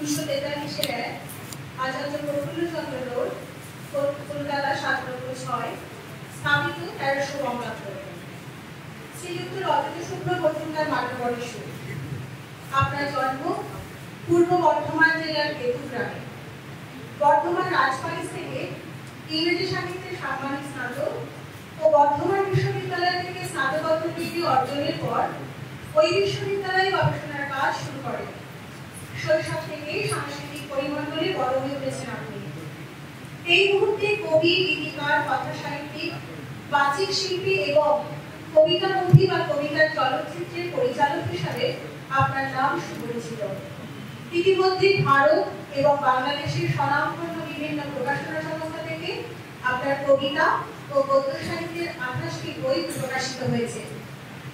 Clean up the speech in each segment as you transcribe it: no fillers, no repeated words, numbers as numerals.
343 আচার্য Prafulla Chandra road, Kolkata 7/6, স্থাপিত 1300 বঙ্গাব্দ। শ্রীযুক্ত রজত শুক্ল মজুমদার মান্যবরের সুর। আপনার জন্ম পূর্ব বর্ধমান জেলার বেতু গ্রামে। বর্ধমান রাজ কলেজ থেকে ইংরেজি সাহিত্যে সাম্মানিক স্নাতক ও বর্ধমান বিশ্ববিদ্যালয় থেকে স্নাতকোত্তর ডিগ্রি অর্জনের পর ওই বিশ্ববিদ্যালয়ে গবেষণার কাজ শুরু করেন। শৈশব থেকেই সাংস্কৃতিক পরিমণ্ডলে বড় হয়ে উঠেছেন আপনি। এই মুহূর্তে কবি, গীতিকার, কথা সাহিত্যিক, বাচিক শিল্পী এবং কবিতাবন্ধী বা কবিতার চলচ্চিত্রের পরিচালক হিসাবে আপনার নাম সুপরিচিত। ইতিমধ্যে ভারত এবং বাংলাদেশের স্বনামধন্য বিভিন্ন প্রকাশনা সংস্থা থেকে আপনার কবিতা ও গদ্য সাহিত্যের 28টি বই প্রকাশিত হয়েছে,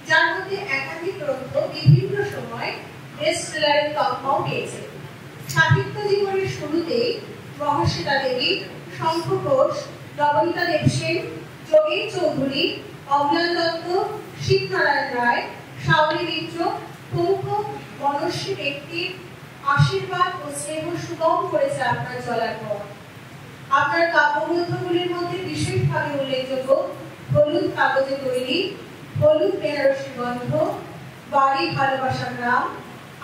যার মধ্যে একাধিক গ্রন্থ বিভিন্ন সময় বেস্টসেলারের তকমাও পেয়েছে। সাহিত্য জীবনের শুরুতেই মহর্ষিতা দেবী, শঙ্খ ঘোষ, নবনীতা দেবসেন, যোগেন চৌধুরী, অমলান দত্ত, শিবনারায়ণ রায়, শাওরি মিত্র প্রমুখ মনস্বী ব্যক্তির আশীর্বাদ ও স্নেহ সুগম করেছে আপনার চলার পর। আপনার কাব্যগ্রন্থগুলির মধ্যে বিশেষভাবে উল্লেখযোগ্য হলুদ কাগজে তৈরি, হলুদ বেনারসি গন্ধ, বাড়ি ভালোবাসা গ্রাম,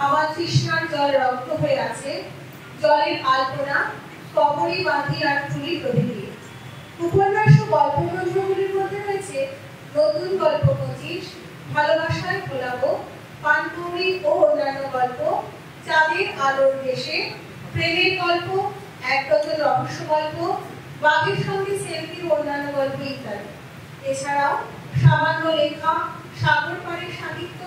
আমার তৃষ্ণার জল রক্ত হয়ে আছে, জলের আলপনা, কবরী বাঁধি আর ফুলি প্রভৃতি। উপন্যাস ও গল্প গ্রন্থগুলির মধ্যে রয়েছে নতুন গল্প 25, ভালোবাসায় গোলাপ, পানকৌড়ি ও অন্যান্য গল্প, চাঁদের আলোর দেশে, প্রেমের গল্প, এক ডজন রহস্য গল্প, বাঘের সঙ্গে সেলফি ও অন্যান্য গল্প ইত্যাদি। এছাড়াও সামান্য লেখা, সাগর পাড়ের সাহিত্য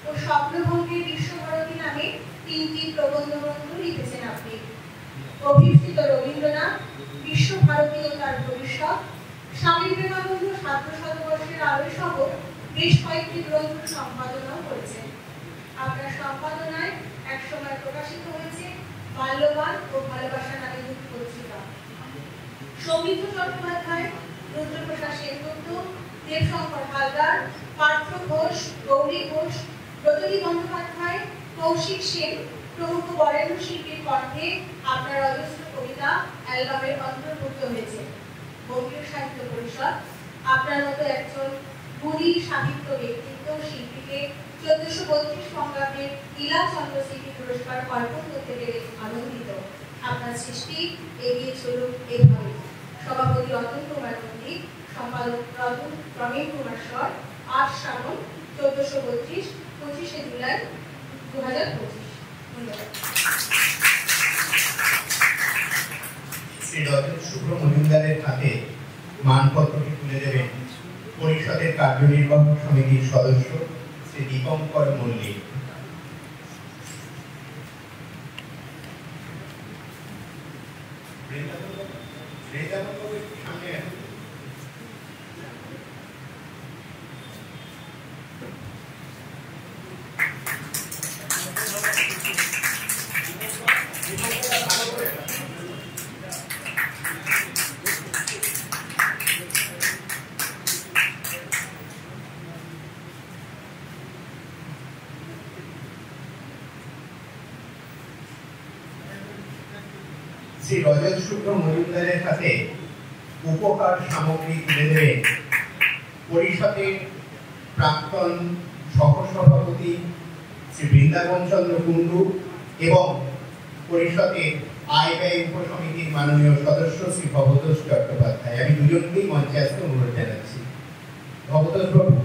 ও স্বপ্নভঙ্গের বিশ্বভারতী নামে 3টি প্রবন্ধ গ্রন্থ লিখেছেন আপনি। অভিষ্ঠিত রবীন্দ্রনাথ, বিশ্বভারতী ও তার ভবিষ্যৎ, স্বামী বিবেকানন্দ 700 শতবর্ষের আলো সহ বেশ কয়েকটি গ্রন্থ সম্পাদনাও করেছেন। আপনার সম্পাদনায় একসময় প্রকাশিত হয়েছে বাল্যবান ও ভালোবাসা নামে 2 পত্রিকা। সৌমিত্র চট্টোপাধ্যায়, রুদ্রপ্রসাদ সেনগুপ্ত, দেবশঙ্কর হালদার, পার্থ ঘোষ, গৌরী ঘোষ, ব্রততী বন্দ্যোপাধ্যায়, কৌশিক সেন প্রমুখ বরেণ্য শিল্পীর কণ্ঠে আপনার অজস্র কবিতা অ্যালবামের অন্তর্ভুক্ত হয়েছে। বঙ্গীয় সাহিত্য পরিষদ আপনার মতো একজন গুণী সাহিত্য ব্যক্তিত্ব শিল্পীকে 1432 বঙ্গাব্দের ইলা চন্দ্র স্মৃতি পুরস্কার অর্পণ করতে পেরে আনন্দিত। আপনার সৃষ্টি এগিয়ে চলুক এভাবে। সভাপতি রতন কুমার পণ্ডিত, সম্পাদক প্রবীণ কুমার সর, 8 শ্রাবণ 1432, 25 জুলাই 2025। ধন্যবাদ। শ্রী রজত শুক্ল মজুমদারের হাতে মানপত্রটি তুলে দেবেন পরিষদের কার্যনির্বাহক সমিতির সদস্য শ্রী দীপঙ্কর মল্লিক। সামনে শ্রী রজত শুক্ল মজুমদারের হাতে উপহার সামগ্রী তুলে দেবেন পরিষদের প্রাক্তন সহসভাপতি শ্রী বৃন্দাবন চন্দ্র কুণ্ডু এবং পরিষদের আয় ব্যয় উপসমিতির মাননীয় সদস্য শ্রী ভবতোষ চট্টোপাধ্যায়। আমি দুজনকেই মঞ্চে আসতে অনুরোধ জানাচ্ছি। ভবতোষ বাবু।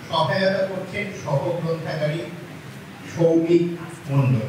সহায়তা করছেন সহ গ্রন্থাগারী সৌমিক মন্ডল।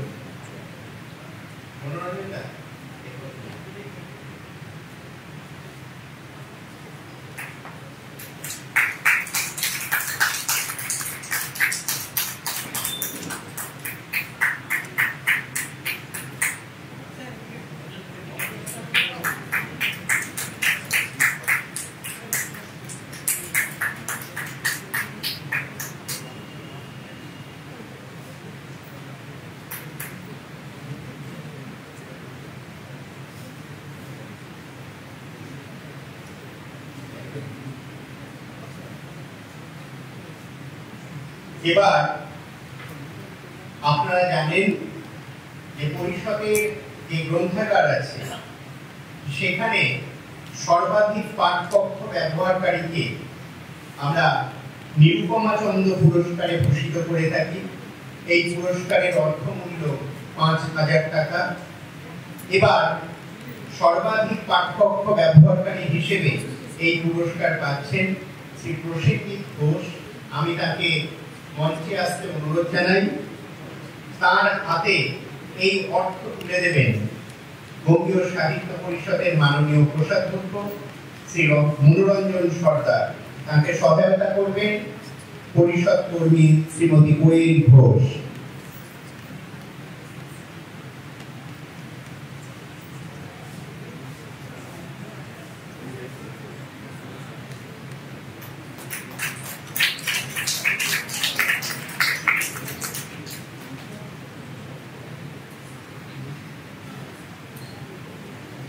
এবার আপনারা জানেন যে পরিষদের যে গ্রন্থাগার আছে সেখানে সর্বাধিক পাঠপত্র ব্যবহারকারীকে আমরা নিরুপমা চন্দ্র পুরস্কারে ভূষিত করে থাকি। এই পুরস্কারের অর্থমূল্য ৫,০০০ টাকা। এবার সর্বাধিক পাঠপত্র ব্যবহারকারী হিসেবে এই পুরস্কার পাচ্ছেন শ্রী প্রসেনজিৎ ঘোষ। আমি তাকে মঞ্চে আসতে অনুরোধ জানাই। তার হাতে এই অর্থ তুলে দেবেন বঙ্গীয় সাহিত্য পরিষদের মাননীয় কোষাধ্যক্ষ শ্রী মনোরঞ্জন সর্দার। তাকে সহায়তা করবেন পরিষদ কর্মী শ্রীমতী কোয়েল ঘোষ।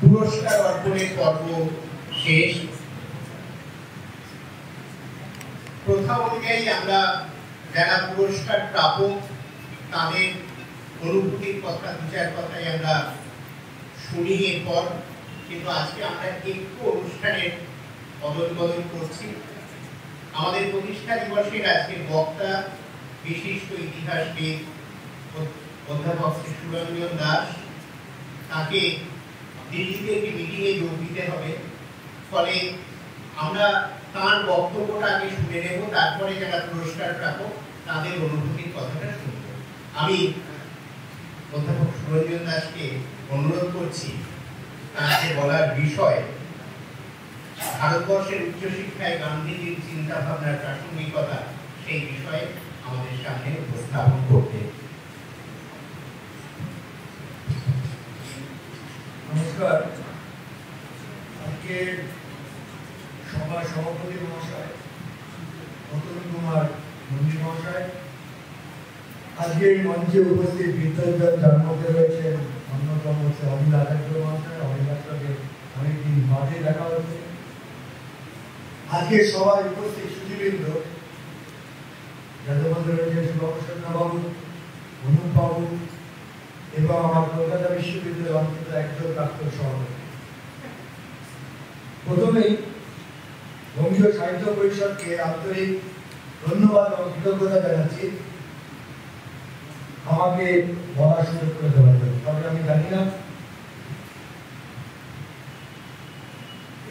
পুরস্কার অর্পণের পর্ব শেষ। প্রথা অনুযায়ী আমরা যারা পুরস্কার প্রাপক তাদের অনুভূতির কথা, বিচার কথাই আমরা শুনি এরপর। কিন্তু আজকে আমরা একটু অনুষ্ঠানের বদল করছি। আমাদের প্রতিষ্ঠা দিবসের আজকের বক্তা বিশিষ্ট ইতিহাসবিদ অধ্যাপক শ্রী সুরঞ্জন দাস। তাকে দিল্লিতে একটি মিটিংয়ে যোগ দিতে হবে, ফলে আমরা তার বক্তব্যটা আগে শুনে নেব, তারপরে যারা পুরস্কার প্রাপক তাদের অনুভূতির কথাটা শুনব। আমি অধ্যাপক সুরঞ্জন দাসকে অনুরোধ করছি তার যে বলার বিষয়, ভারতবর্ষের উচ্চশিক্ষায় গান্ধীজির চিন্তা ভাবনার প্রাসঙ্গিকতা, সেই বিষয়ে আমাদের সামনে উপস্থাপন করতে। নমস্কার। আজকে সভার সভাপতি মহাশয় অতুল কুমার মন্ত্রী মহাশয়, আজকের মঞ্চে উপস্থিত বিদ্যার্থী যার মধ্যে রয়েছেন অন্যতম হচ্ছে অমিত আচার্য মহাশয়। অমিত আচার্যকে অনেকদিন বাদে দেখা হচ্ছে। আজকের সভায় উপস্থিত সুধীবৃন্দ, যাদের মধ্যে রয়েছেন সুপ্রসন্ন বাবু, অনুপ বাবু এবং আমার কলকাতা বিশ্ববিদ্যালয়ের অন্তত একজন প্রাক্তন সভাপতি। প্রথমেই বঙ্গীয় সাহিত্য পরিষদকে আন্তরিক ধন্যবাদ এবং কৃতজ্ঞতা জানাচ্ছি আমাকে বলার সুযোগ করে দেওয়ার জন্য। তবে আমি জানি না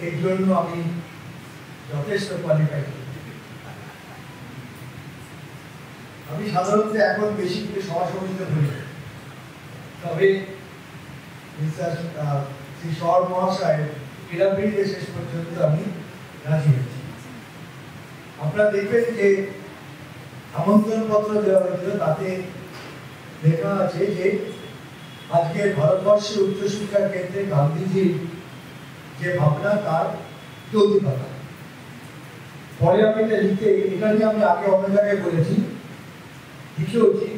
এর জন্য আমি যথেষ্ট কোয়ালিফাইড। আমি সাধারণত এখন বেশি করে সভা সমিতিতে বলি, তবে শ্রী শহর মহাশয় ক্রীড়াবিদে শেষ পর্যন্ত আমি রাজি হয়েছি। আপনারা দেখবেন যে আমন্ত্রণ পত্র দেওয়া হয়েছিল, তাতে লেখা আছে যে আজকের ভারতবর্ষের উচ্চশিক্ষার ক্ষেত্রে গান্ধীজির যে ভাবনা তার যৌক্তিকতা। পরে আমি এটা লিখতে, এটা নিয়ে আমি আগে অন্য জায়গায় বলেছি, লিখেওছি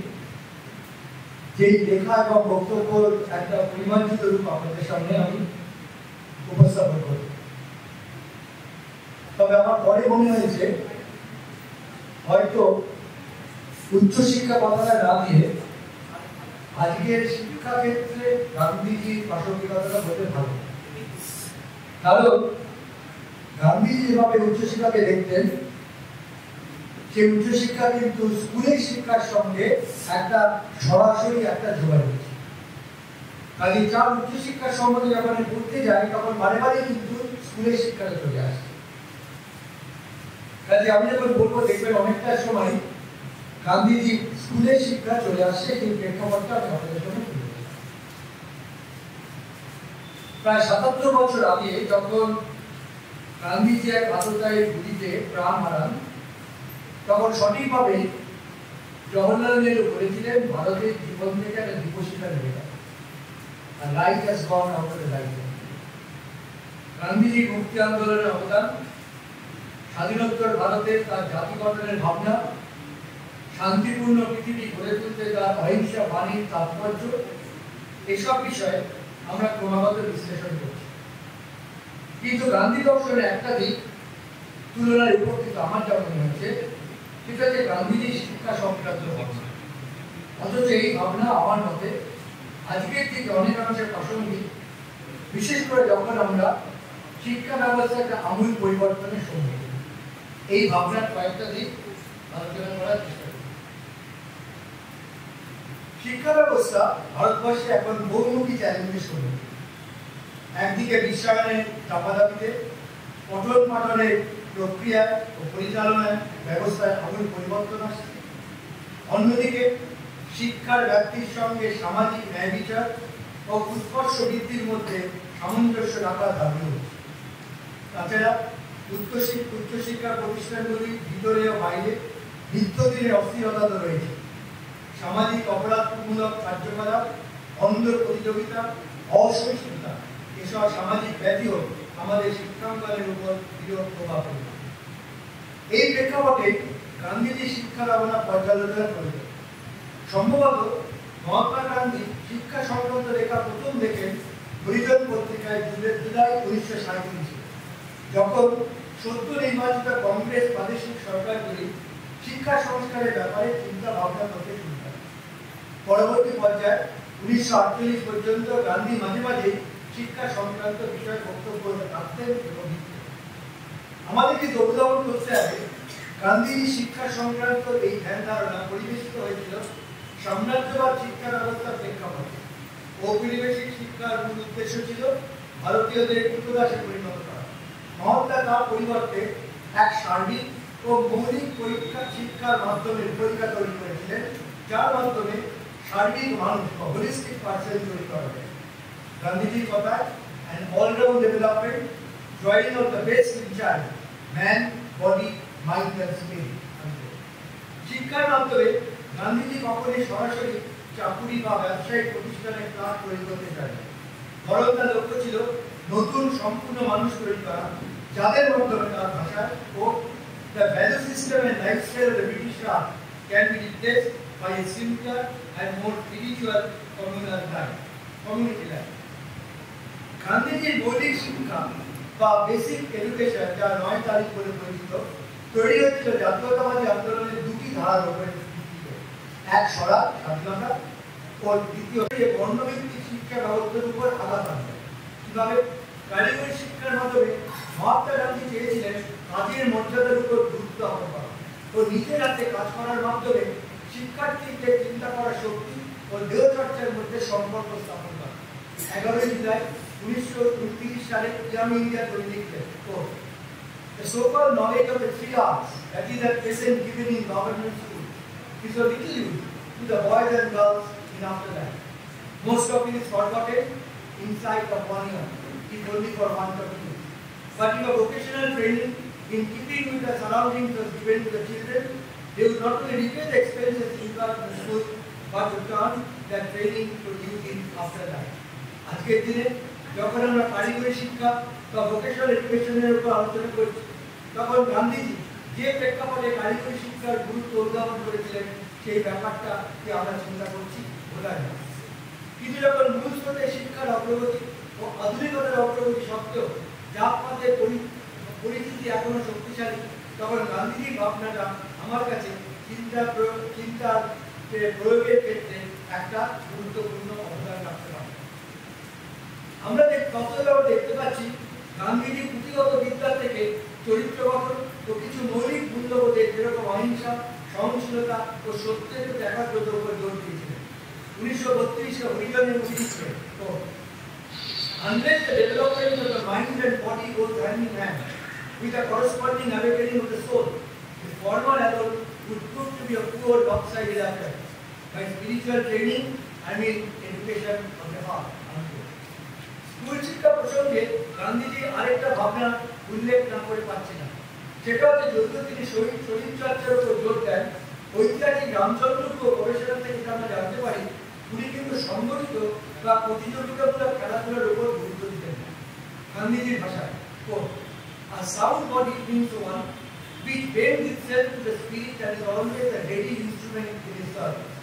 যে লেখা এবং বক্তব্যের একটা পরিমার্জিত রূপ আপনাদের সামনে আমি উপস্থাপন করি। তবে আমার পরে মনে হয়েছে হয়তো উচ্চশিক্ষা কথাটা না দিয়ে আজকের শিক্ষাক্ষেত্রে গান্ধীজির প্রাসঙ্গিকতাটা বলতে ভালো। কারণ গান্ধীজি যেভাবে উচ্চশিক্ষাকে দেখতেন, সেই উচ্চশিক্ষা কিন্তু স্কুলের শিক্ষার সঙ্গে একটা সরাসরি একটা যোগাযোগ। কাজে যার উচ্চশিক্ষার সম্বন্ধে যখন পড়তে যায় তখন বারে বারে কিন্তু স্কুলের শিক্ষাটা চলে আসে। কাজে আমি যখন বলবো, দেখবেন অনেকটা সময় গান্ধীজি স্কুলের শিক্ষা চলে আসছে, সেই প্রেক্ষাপটটা আমি আপনাদের জন্য তুলে ধরছি। প্রায় ৭৭ বছর আগে যখন গান্ধীজি এক আততায়ীর গুলিতে প্রাণ হারান, তখন সঠিকভাবে জওহরলাল নেহরু বলেছিলেন ভারতের জীবন থেকে একটা দীপশিখা নেমে গেল, আর light has gone out of the light. গান্ধীজির মুক্তি আন্দোলনের অবদান, স্বাধীনোত্তর ভারতের তার জাতি গঠনের ভাবনা, শান্তিপূর্ণ পৃথিবী গড়ে তুলতে তার অহিংসা বাণীর তাৎপর্য, এসব বিষয়ে আমরা ক্রমাগত বিশ্লেষণ করছি। কিন্তু গান্ধী দর্শনের একটা দিক তুলনায় উপকৃত আমার যা মনে হচ্ছে, সেটা হচ্ছে গান্ধীজির শিক্ষা সংক্রান্ত ভাবনা। অথচ এই ভাবনা আমার মতে আজকের থেকে অনেকাংশে প্রাসঙ্গিক, বিশেষ করে যখন আমরা শিক্ষা ব্যবস্থার একটা আমূল পরিবর্তনের সম্মুখীন। এই ভাবনার কয়েকটা দিক আলোচনা করার চেষ্টা করি। শিক্ষা ব্যবস্থা ভারতবর্ষে এখন বহুমুখী চ্যালেঞ্জের সম্মুখীন। একদিকে বিশ্বায়নের চাপাদাবিতে, পঠন পাঠনের প্রক্রিয়া ও পরিচালনায় ব্যবস্থায় আমূল পরিবর্তন আসছে। অন্যদিকে শিক্ষার ব্যাপ্তির সঙ্গে সামাজিক ন্যায় বিচার ও উৎকর্ষ বৃদ্ধির মধ্যে সামঞ্জস্য রাখার দাবি হচ্ছে। তাছাড়া উচ্চশিক্ষা প্রতিষ্ঠানগুলির ভিতরে ও বাইরে নিত্যদিনের অস্থিরতা তো রয়েছে। সামাজিক অপরাধমূলক কার্যকলাপ, অন্ধ প্রতিযোগিতা, অসহিষ্ণুতা এসব সামাজিক ব্যাধিও আমাদের শিক্ষাঙ্গনের উপর বিরূপ প্রভাব ফেলবে। এই প্রেক্ষাপটে গান্ধীজির শিক্ষা ভাবনা পর্যালোচনা প্রয়োজন। সম্ভবত মহাত্মা গান্ধী শিক্ষা সংক্রান্ত লেখা প্রথম লেখেন হরিজন পত্রিকায় জুলাই 1937, যখন সদ্য নির্বাচিত কংগ্রেস প্রাদেশিক সরকারগুলি শিক্ষা সংস্কারের ব্যাপারে চিন্তা ভাবনা করতে শুরু করে। পরবর্তী পর্যায়ে 1948 পর্যন্ত গান্ধী মাঝে মাঝে শিক্ষা সংক্রান্ত বিষয়ে বক্তব্য রাখতেন এবং লিখতেন। আমাদেরকে দৌড়াদৌড় করতে হবে। গান্ধীজি শিক্ষা সংক্রান্ত এই ধ্যান ধারণা পরিবেশিত হয়েছিল সাম্রাজ্যবাদ শিক্ষা ব্যবস্থার প্রেক্ষাপটে। ঔপনিবেশিক শিক্ষার মূল উদ্দেশ্য ছিল ভারতীয়দের কৃতদাসে পরিণত করা। মহাত্মা তার পরিবর্তে এক সার্বিক ও মৌলিক পরীক্ষা শিক্ষার মাধ্যমে পরীক্ষা তৈরি করেছিলেন, যার মাধ্যমে সার্বিক মানুষ বা হোলিস্টিক পার্সন তৈরি করা যায়। গান্ধীজির কথায় an all-round development drawing on the best in child, man, body, mind and spirit. শিক্ষার মাধ্যমে গান্ধীজি কখনই সরাসরি চাকুরি বা ব্যবসায়িক প্রতিষ্ঠানে কাজ তৈরি করতে চান, বরং তার লক্ষ্য ছিল নতুন সম্পূর্ণ মানুষ তৈরি করা, যাদের মাধ্যমে তার ভাষায় ও the value system and lifestyle of the British Raj can be replaced by a simpler and more spiritual communal life, community life. গান্ধীজির মৌলিক শিক্ষা বা বেসিক এডুকেশন, যা 9 তারিখ বলে পরিচিত, তৈরি হয়েছিল জাতীয়তাবাদী আন্দোলনের দুটি ধারার উপরে ভিত্তিতে। এক স্বরাজ স্বাধীনতা ও দ্বিতীয় বর্ণভিত্তিক শিক্ষা ব্যবস্থার উপর আঘাত আনবে। কিভাবে? কারিগরি শিক্ষার মাধ্যমে মহাত্মা গান্ধী চেয়েছিলেন কাজের মর্যাদার উপর গুরুত্ব আরোপ করা ও নিজের হাতে কাজ করার মাধ্যমে শিক্ষার্থীদের চিন্তা করার শক্তি ও দেহ চর্চার মধ্যে সম্পর্ক স্থাপন করা। 11 জুলাই 1929 সালে ইয়াং ইন্ডিয়া তৈরি লিখলেন, the so-called knowledge of the 3 arts that is at present given in government schools is of little use to the boys and girls in afterlife. Most of it is forgotten inside of 1 year, is only for want of use. But in a vocational training, in keeping with the surroundings was given to the children, they will not only repay the expenses incurred in the school, but to turn their training to use in afterlife. আজকের দিনে যখন আমরা কারিগরি শিক্ষা বা vocational এডুকেশনের উপর আলোচনা করছি, তখন গান্ধীজি যে প্রেক্ষাপটে কারিগরি শিক্ষার গুরুত্ব উদ্ভাবন করেছিলেন, সেই ব্যাপারটা কি আমরা চিন্তা করছি? বোঝা যায়। কিন্তু যখন মূল স্রোতে শিক্ষার অগ্রগতি ও আধুনিকতার অগ্রগতি সত্ত্বেও জাতপাতের পরিস্থিতি এখনো শক্তিশালী, তখন গান্ধীজির ভাবনাটা আমার কাছে চিন্তার প্রয়োগের ক্ষেত্রে একটা গুরুত্বপূর্ণ অবদান রাখতে পারে। আমরা দেখতে পাচ্ছি গান্ধীজি পুঁথিগত বিদ্যা থেকে চরিত্র গঠন ও কিছু মৌলিক মূল্যবোধের, যেরকম অহিংসা, সহনশীলতা ও সত্যের একাগ্রতার উপর জোর দিয়েছিলেন। 1932 হরিজনের লিখলেন, unless the development of the mind and body goes hand in hand with the corresponding awakening of the soul, the former adult would prove to be a poor lopsided affair. By spiritual training, I mean education of the heart. School শিক্ষা প্রসঙ্গে গান্ধীজি আরেকটা ভাবনা উল্লেখ না করে পাচ্ছি না। সেটা হচ্ছে, যদিও তিনি শরীর চর্চার উপর জোর দেন, ঐতিহাসিক রামচন্দ্রপুর গবেষণা থেকে আমরা জানতে পারি উনি কিন্তু সংগঠিত বা প্রতিযোগিতামূলক খেলাধুলার উপর গুরুত্ব দিতেন না। গান্ধীজির ভাষায়, a sound body means one which bends itself to the spirit and is always a ready instrument in his service.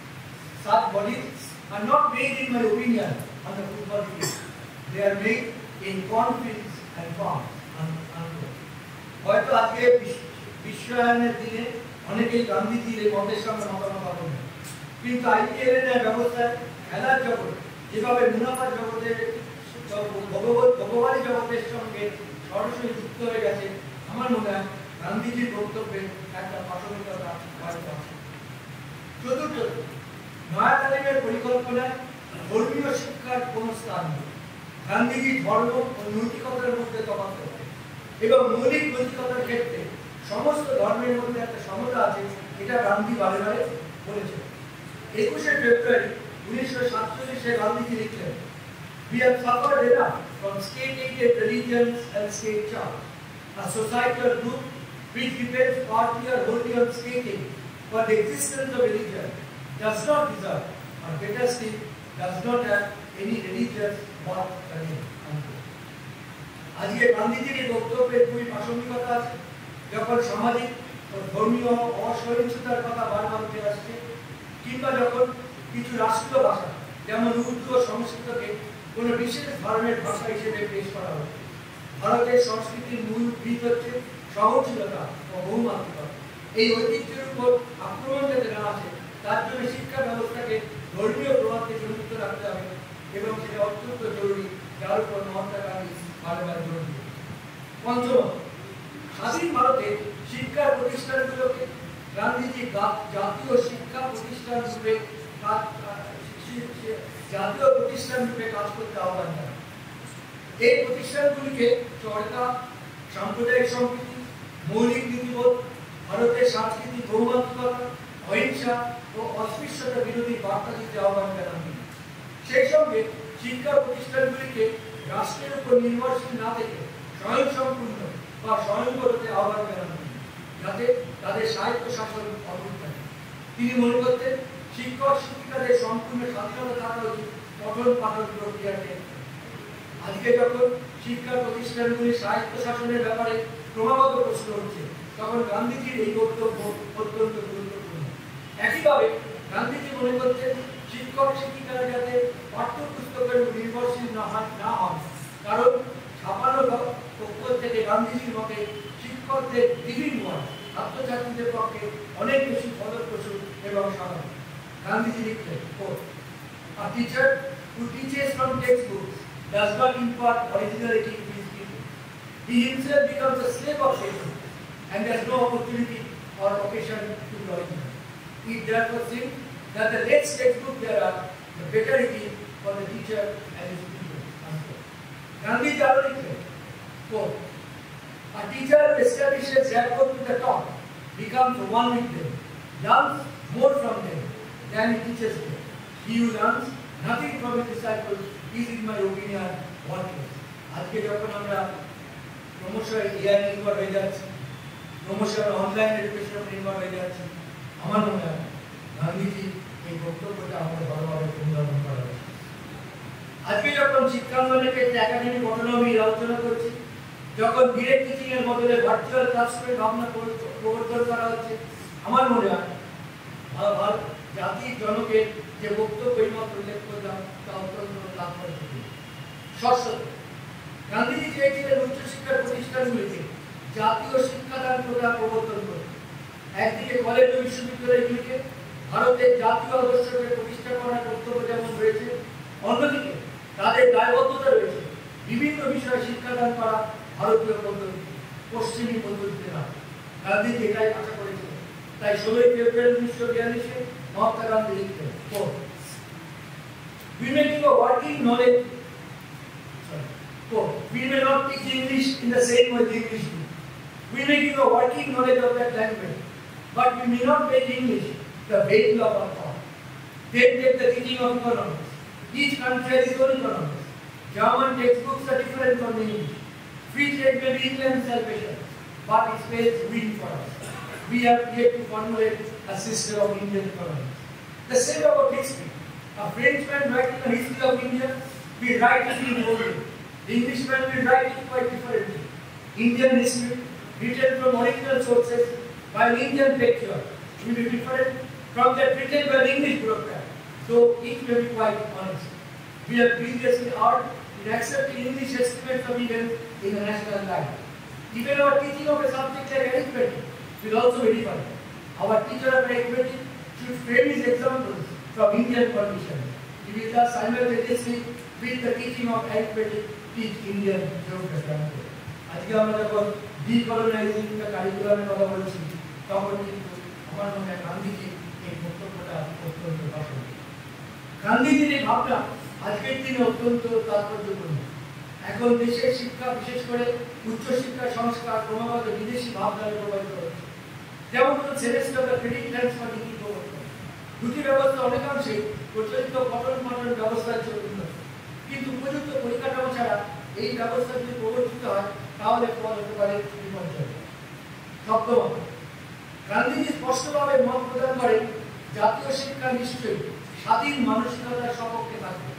Such bodies are not made, in my opinion, on the football field. They are made in cornfields and farms. হয়তো আজকে বিশ্বায়নের দিনে অনেকেই গান্ধীজির এই মতের সঙ্গে মতামত করেন, কিন্তু আইপিএল এর ব্যবস্থায় খেলার জগৎ যেভাবে মুনাফার জগতের ভগবানী জগতের সঙ্গে সরাসরি যুক্ত হয়ে গেছে, আমার মনে হয় গান্ধীজির বক্তব্যে একটা প্রাসঙ্গিকতা বাড়তে আছে। চতুর্থ, নয়া তালিমের পরিকল্পনায় ধর্মীয় শিক্ষার কোনো স্থান নেই। গান্ধীজি ধর্ম ও নৈতিকতার মধ্যে তফাৎ করেন এবং মৌলিক নৈতিকতার ক্ষেত্রে সমস্ত ধর্মের মধ্যে একটা সমতা আছে, এটা গান্ধী বারে বারে বলেছেন। 21শে ফেব্রুয়ারি 1947-এ গান্ধীজি লিখলেন, "We have suffered enough from state-aided religions and state church. A societal group which depends partly or wholly on state aid for the existence of religion does not deserve, or better still, does not have any religious worth running." আজকে গান্ধীজির এই বক্তব্যের খুবই প্রাসঙ্গিকতা আছে, যখন সামাজিক ও ধর্মীয় অসহিষ্ণুতার কথা বারবার উঠে আসছে, কিংবা যখন কিছু রাষ্ট্রীয় ভাষা যেমন উর্দু ও সংস্কৃতকে কোনো বিশেষ ধর্মের ভাষা হিসেবে পেশ করা হচ্ছে। ভারতের সংস্কৃতির মূল ভিত হচ্ছে সহনশীলতা ও বহুমাত্রিকতা। এই ঐতিহ্যের উপর আক্রমণ যাতে না আসে, তার জন্য শিক্ষা ব্যবস্থাকে ধর্মীয় প্রভাব থেকে মুক্ত রাখতে হবে এবং সেটা অত্যন্ত জরুরি, যার উপর মহাত্মা গান্ধী বারবার জোর দিয়েছেন। পঞ্চম, স্বাধীন ভারতে শিক্ষা প্রতিষ্ঠানগুলোকে গান্ধীজি জাতীয় শিক্ষা প্রতিষ্ঠান রূপে কাজ করতে আহ্বান জানান। এই প্রতিষ্ঠানগুলিকে চর্চা, সাম্প্রদায়িক সম্প্রীতি, মৌলিক নীতিবোধ, ভারতের সাংস্কৃতিক বহুমাত্রিকতা, অহিংসা ও অস্পৃশ্যতা বিরোধী বার্তা দিতে আহ্বান জানান। সেই সঙ্গে শিক্ষা প্রতিষ্ঠানগুলিকে রাষ্ট্রের উপর নির্ভরশীল না থেকে স্বয়ংসম্পূর্ণ বা স্বয়ংবর হতে আহ্বান জানান, যাতে তাদের সাহিত্য শাসন অটুট থাকে। তিনি মনে করতেন শিক্ষক শিক্ষিকাদের সম্পূর্ণ স্বাধীনতা থাকা উচিত পঠন পাঠন প্রক্রিয়াতে। আজকে যখন শিক্ষা প্রতিষ্ঠানগুলি সাহিত্য শাসনের ব্যাপারে ক্রমাগত প্রশ্ন হচ্ছে, তখন গান্ধীজির এই বক্তব্য অত্যন্ত গুরুত্বপূর্ণ। একইভাবে গান্ধীজি মনে করতেন শিক্ষক শিক্ষিকারা যাতে পাঠ্যপুস্তকের নির্ভরশীল না হন, কারণ ছাপানো পক্ষ থেকে গান্ধীজির মতে শিক্ষকদের বিভিন্ন ছাত্রছাত্রীদের পক্ষে অনেক বেশি ফলপ্রসূ এবং সাধারণ। গান্ধীজি লিখলেন, "A teacher who teaches from textbooks does not impart originality to his people. He himself becomes a slave of textbooks and has no opportunity or occasion to be original. It therefore seems that the less textbook there are, the better it is for the teacher and his people." Gandhiji aro likhlen, "A teacher who establishes rapport with the taught becomes one with them, learns more from them than he teaches them. He who learns nothing from his disciples is, in my opinion, worthless." আজকে যখন আমরা ক্রমশ AI নির্ভর হয়ে যাচ্ছি, ক্রমশ online education নির্ভর হয়ে যাচ্ছি, আমার মনে হয় গান্ধীজি এই বক্তব্যটা আমাদের ভালোভাবে অনুধাবন করা উচিত। আজকে যখন শিক্ষাঙ্গনের ক্ষেত্রে একাডেমিক অটোনমি আলোচনা করছি, যখন ডিরেক্ট টিচিং এর বদলে ভার্চুয়াল ক্লাসরুমের ভাবনা প্রবর্তন করা হচ্ছে, আমার মনে হয় জাতির জনকের যে বক্তব্য এইমাত্র উল্লেখ করলাম তা অত্যন্ত তাৎপর্যপূর্ণ। ষষ্ঠত, গান্ধীজি চেয়েছিলেন উচ্চশিক্ষার প্রতিষ্ঠানগুলিকে জাতীয় শিক্ষাদান প্রথা প্রবর্তন করতে। একদিকে কলেজ ও বিশ্ববিদ্যালয়গুলিকে ভারতের জাতীয় আদর্শকে প্রতিষ্ঠা করার কর্তব্য যেমন রয়েছে, অন্যদিকে তাদের দায়বদ্ধতা রয়েছে বিভিন্ন বিষয়ে শিক্ষাদান করা ভারতীয় পদ্ধতি, পশ্চিমী পদ্ধতিতে না। গান্ধীজি এটাই আশা করেছিলেন। তাই 16 ফেব্রুয়ারি 1942-এ মহাত্মা গান্ধী লিখলেন, "We may give a working knowledge. We may not teach English in the same way the English do. We may give a working knowledge of that language, but we may not make English the vehicle of our thought. Then take the teaching of economics. Each country has its own economics. German textbooks are different from English. Free trade may be England's salvation, but it spells ruin for us. We have yet to formulate a system of Indian economics." The same about history. A Frenchman writing a history of India will write it in Urdu. The Englishman will write it quite differently. Indian history, written from original sources by an Indian patriot, will be different from that written by an English bureaucrat, though each may be quite honest. We have previously erred in accepting English estimates of events in the national life. Even our teaching of a subject like arithmetic will also be different. Our teacher of arithmetic should frame his examples from Indian conditions. He will thus simultaneously with the teaching of arithmetic teach Indian geography. আজকে আমরা যখন ডিকলোনাইজিং the কারিকুলামের কথা বলছি তখন কিন্তু আমার মনে হয় গান্ধীজি এই বক্তব্যটা অত্যন্ত প্রাসঙ্গিক। গান্ধীজির এই ভাবনা আজকের দিনে অত্যন্ত তাৎপর্যপূর্ণ। এখন দেশের শিক্ষা বিশেষ করে উচ্চশিক্ষা সংস্কার ক্রমাগত বিদেশি ভাবনায় প্রভাবিত হচ্ছে। যেমন ধরুন সেমিস্টার বা ক্রেডিট ট্রান্সফার নীতি প্রবর্তন, দুটি ব্যবস্থা অনেকাংশে প্রচলিত পঠন পাঠন ব্যবস্থার জন্য উন্নত, কিন্তু উপযুক্ত পরিকাঠামো ছাড়া এই ব্যবস্থা যদি প্রবর্তিত হয় তাহলে ফল হতে পারে বিপর্যয়। সপ্তম, গান্ধীজি স্পষ্টভাবে মত প্রদান করেন জাতীয় শিক্ষা নিশ্চয়ই স্বাধীন মানসিকতার সপক্ষে থাকবে,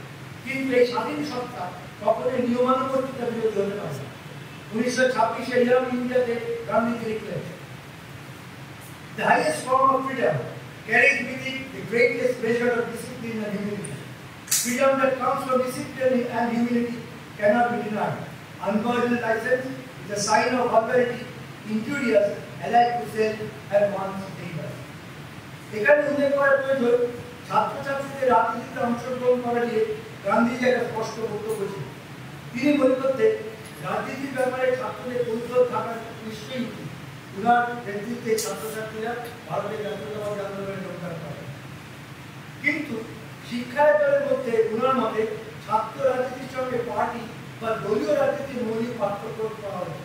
কিন্তু এই স্বাধীন সত্তা কখনোই নিয়মানুবর্তিতার বিরোধী হতে পারে না। 1926 ইয়াং ইন্ডিয়াতে গান্ধীজি লিখলেন, The highest form of freedom carries with it the greatest measure of discipline and humility. Freedom that comes from discipline and humility cannot be denied. Unguarded license is a sign of vulgarity, injurious, allied to self and one's neighbor. এখানে উল্লেখ করার প্রয়োজন ছাত্রছাত্রীদের রাজনীতিতে অংশগ্রহণ করা নিয়ে গান্ধীজি একটা স্পষ্ট বক্তব্য ছিল। তিনি মনে করতেন রাজনীতির ব্যাপারে ছাত্রদের কৌশল থাকা নিশ্চয়ই উচিত। উনার নেতৃত্বে ছাত্রছাত্রীরা ভারতের জাতীয়তাবাদী আন্দোলনে যোগদান করে, কিন্তু শিক্ষায়তনের মধ্যে উনার মতে ছাত্র রাজনীতির সঙ্গে পার্টি বা দলীয় রাজনীতির মৌলিক পার্থক্য করা হয়েছে।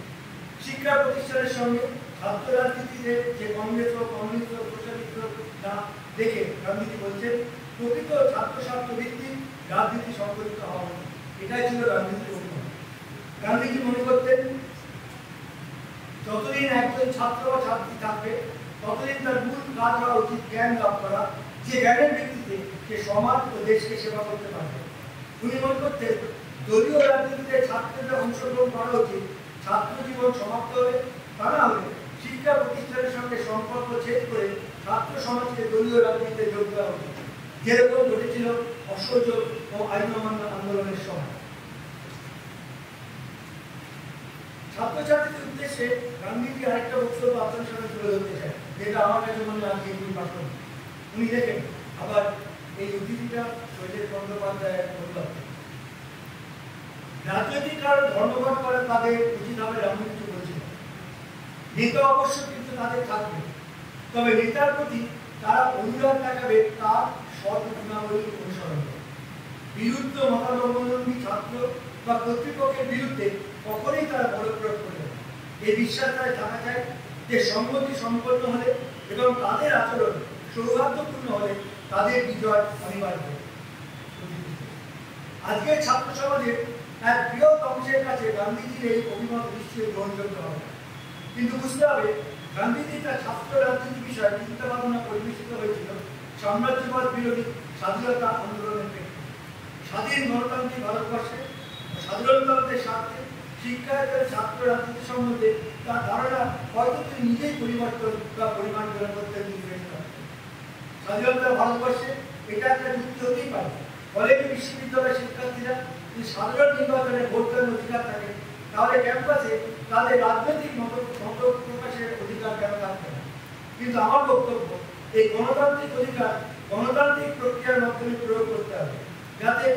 শিক্ষা প্রতিষ্ঠানের সঙ্গে ছাত্র রাজনীতিতে যে কংগ্রেস ও কমিউনিস্ট প্রচারিত না দেখে গান্ধীজি বলছেন প্রকৃত ছাত্র স্বার্থ ভিত্তিক রাজনীতি সংগঠিত হওয়া উচিত। এটাই ছিল গান্ধীজির অভিমত। গান্ধীজি মনে করতেন যতদিন একজন ছাত্র বা ছাত্রী থাকবে ততদিন তার মূল কাজ হওয়া উচিত জ্ঞান লাভ করা, যে জ্ঞানের ভিত্তিতে সে সমাজ ও দেশকে সেবা করতে পারবে। উনি মনে করতেন দলীয় রাজনীতিতে ছাত্রদের অংশগ্রহণ করা উচিত, ছাত্র জীবন সমাপ্ত হবে, তা না হলে শিক্ষা প্রতিষ্ঠানের সঙ্গে সম্পর্ক ছেদ করে ছাত্র সমাজকে দলীয় রাজনীতিতে যোগ দেওয়া উচিত, যেরকম ঘটেছিল অসহযোগ ও আইন অমান্য আন্দোলনের সময়। ছাত্রছাত্রীদের উদ্দেশ্যে গান্ধীজি আরেকটা বক্তব্য আপনার সামনে তুলে ধরতে চাই, যেটা আমার কাছে মনে হয় খুবই প্রাসঙ্গিক। উনি দেখেন আবার এই উদ্ধৃতিটা শৈলেশ বন্দ্যোপাধ্যায়ের অনুবাদ। রাজনৈতিক কারণ ধর্মঘট করে তাদের উচিত হবে এমন কিছু বলছিল। নেতা অবশ্য কিন্তু তাদের থাকবে, তবে নেতার প্রতি তারা অনুরাগ দেখাবে তার সৎ গুণাবলী অনুসরণ করে। বিরুদ্ধ মতাবলম্বী ছাত্র বা কর্তৃপক্ষের বিরুদ্ধে কখনোই তারা বল প্রয়োগ করবে না। এই বিশ্বাস তারা থাকা চায় যে সংগতি সম্পন্ন হলে এবং তাদের আচরণ সৌহার্দ্যপূর্ণ হলে তাদের বিজয় অনিবার্য। আজকের ছাত্র সমাজের এক বৃহৎ অংশের কাছে গান্ধীজির এই অভিমত নিশ্চয়ই গ্রহণযোগ্য হবে, কিন্তু বুঝতে হবে গান্ধীজি তার ছাত্র রাজনীতি বিষয়ে চিন্তা ভাবনা পরিবেশিত হয়েছিল সাম্রাজ্যবাদ বিরোধী স্বাধীনতা আন্দোলনের প্রেক্ষিতে। স্বাধীন গণতান্ত্রিক ভারতবর্ষে সাধারণতন্ত্রের স্বার্থে শিক্ষায়তনের ছাত্র রাজনীতি সম্বন্ধে তার ধারণা হয়তো তিনি নিজেই পরিবর্তন বা পরিমার্জন করতে নির্দেশ করেন। স্বাধীনতা ভারতবর্ষে এটা একটা যুক্তি হতেই পারে। কলেজ বিশ্ববিদ্যালয়ের শিক্ষার্থীরা যদি সাধারণ নির্বাচনে ভোট দেওয়ার অধিকার থাকে তাহলে ক্যাম্পাসে তাদের রাজনৈতিক মত প্রকাশের অধিকার কেন থাকবে না? কিন্তু আমার বক্তব্য এই গণতান্ত্রিক অধিকার গণতান্ত্রিক প্রক্রিয়ার মাধ্যমে প্রয়োগ করতে হবে, যাতে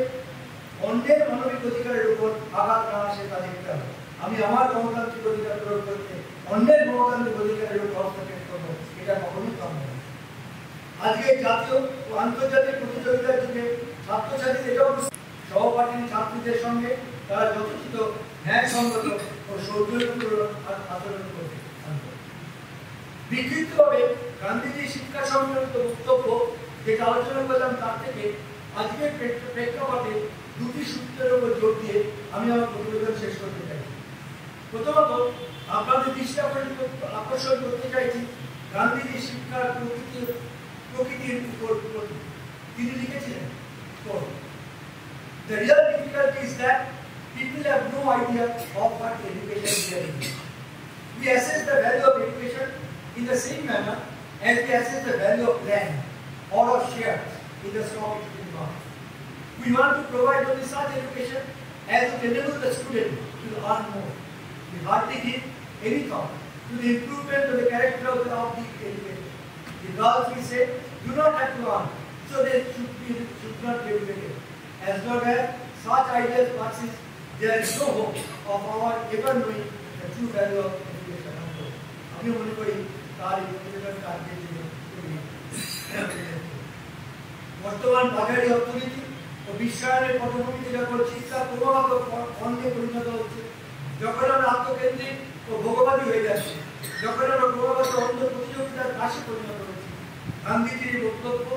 অন্যের মানবিক অধিকারের উপর আঘাত না আসে তা দেখতে হবে। আমি আমার গণতান্ত্রিক অধিকার প্রয়োগ করতে অন্যের গণতান্ত্রিক অধিকারের উপর হস্তক্ষেপ করবো, এটা কখনোই কম নয়। আজকে জাতীয় ও আন্তর্জাতিক প্রতিযোগিতার যুগে ছাত্রছাত্রীদের এটাও সহপাঠী ছাত্রীদের সঙ্গে তারা যথোচিত ন্যায়সঙ্গত ও সৌজন্যপূর্ণ আচরণ করবে। বিকৃতভাবে গান্ধীজির শিক্ষা সংক্রান্ত বক্তব্য যেটা আলোচনা করলাম তার থেকে আজকের প্রেক্ষাপটে দুটি সূত্রের উপর জোর দিয়ে আমি আমার প্রতিবেদন শেষ করতে চাই। প্রথমত আপনাদের দৃষ্টি আকর্ষণ করতে চাইছি গান্ধীজির শিক্ষার প্রকৃতির উপর। তিনি লিখেছিলেন, The real difficulty is that people have no idea of what education really is. We assess the value of education in the same manner as we assess the value of land or of shares in the stock exchange market. We want to provide only such education as would enable the student to earn more. We hardly give any thought to the improvement of the character of the educated. The girls, we say, do not have to earn, so they should not be educated. As long as such ideas persist, there is no hope of our ever knowing the true value of education. আমি মনে করি তার এই প্রতিবেদন কার্যের জন্য বর্তমান বাজারে অর্থনীতি ও বিশ্বায়নের পটভূমিতে যখন শিক্ষা ক্রমাগত অন্যে পরিণত হচ্ছে, যখন আমরা আত্মকেন্দ্রিক ও ভোগবাদী হয়ে যাচ্ছি, যখন আমরা ক্রমাগত অন্য প্রতিযোগিতার দাসে পরিণত হচ্ছি, গান্ধীজির এই বক্তব্য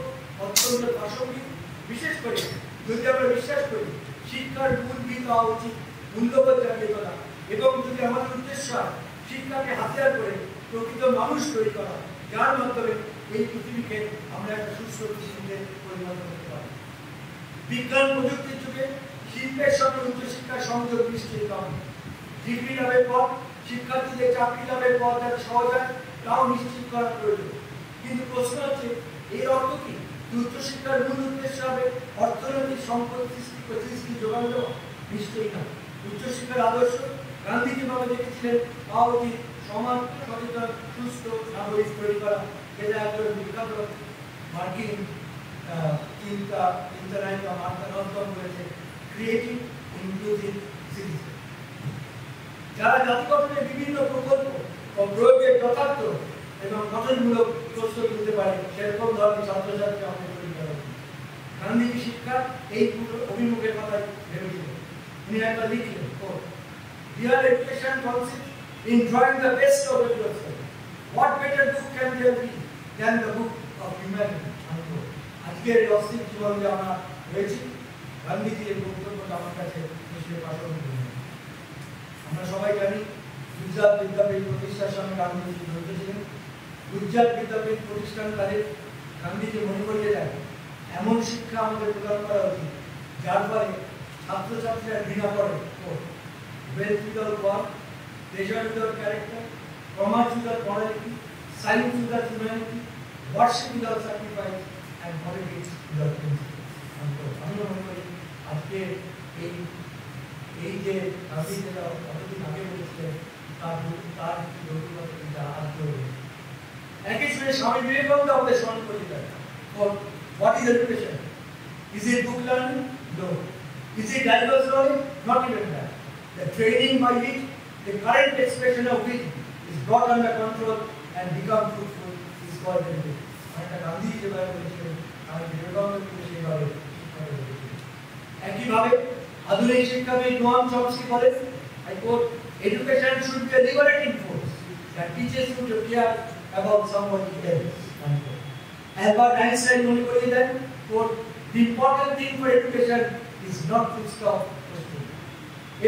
অত্যন্ত প্রাসঙ্গিক। বিশেষ করে যদি আমরা বিশ্বাস করি শিক্ষার মূল ভিত হওয়া উচিত মূল্যবোধ জাগিয়ে তোলা, এবং যদি আমাদের উদ্দেশ্য হয় শিক্ষাকে হাতিয়ার করে প্রকৃত মানুষ তৈরি করা, যার মাধ্যমে এই পৃথিবীকে আমরা একটা সুস্থ পৃথিবীতে পরিণত করতে পারি। বিজ্ঞান প্রযুক্তির যুগে শিল্পের সঙ্গে উচ্চশিক্ষার সংযোগ নিশ্চিত হবে। ডিগ্রি লাভের পর শিক্ষার্থীদের চাকরি লাভের পথ যাতে সহজ হয় তাও নিশ্চিত করা প্রয়োজন। কিন্তু প্রশ্ন হচ্ছে, এর অর্থ কি? উচ্চশিক্ষার মূল উদ্দেশ্য হবে অর্থনৈতিক সম্পদ সৃষ্টি যোগান দেওয়া? নিশ্চয়ই না। উচ্চশিক্ষার আদর্শ গান্ধীজি ভাবে দেখেছিলেন পাওয়া উচিত সমাজ সচেতন সুস্থ নাগরিক তৈরি করা, যেটা একজন বিখ্যাত মার্কিন চিন্তানায়িকা মার্থা নর্টন বলেছে, ক্রিয়েটিভ ইনক্লুসিভ সিটিজেন। যারা জাতি গঠনের বিভিন্ন প্রকল্প ও প্রয়োগের যথার্থ এবং গঠনমূলক প্রস্তুত দিতে পারে, সেরকম ধরনের ছাত্রছাত্রী আমাদের তৈরি করা উচিত। গান্ধীজি শিক্ষা এই অভিমুখের কথাই ভেবেছিলেন। উনি একবার লিখলেন, Real education consists in drawing the best out of yourself. What better book can there be than the book of humanity? আজকের এই অস্থির জীবন যে আমরা রয়েছি, গান্ধীজির বক্তব্যটা আমার কাছে নিশ্চয়ই প্রাসঙ্গিক। আমরা সবাই জানি গুজরাট বিদ্যাপীঠ প্রতিষ্ঠার সঙ্গে গান্ধীজি জড়িত ছিলেন। গুজরাট বিদ্যাপীঠ প্রতিষ্ঠানকালে গান্ধীজি মনে করিয়ে দেন এমন শিক্ষা আমাদের প্রদান করা উচিত যার ফলে ছাত্রছাত্রীরা ঘৃণা করে wealth without work, pleasure without character, commerce without morality, science without humanity, worship without sacrifice, and politics without principle. আমি মনে করি আজকে এই যে গান্ধী যেটা অতদিন আগে বলেছিলেন তার একই সঙ্গে স্বামী বিবেকানন্দ আমাদের স্মরণ করে দেন। What is education? Is it book learning? No. Is it diverse knowledge? Not even that. The training by which the current expression of which is brought under control and become fruitful is called education. একটা গান্ধী যেভাবে বলেছিলেন, আমি বিবেকানন্দ সেইভাবে শিক্ষা করেছিলেন। একইভাবে আধুনিক শিক্ষাবিদ নোয়াম চমস্কি বলেন, I quote, education should be a liberating force that teaches you to care about somebody else. Albert Einstein মনে করিয়ে দেন, quote, the important thing for education is not to stop questioning.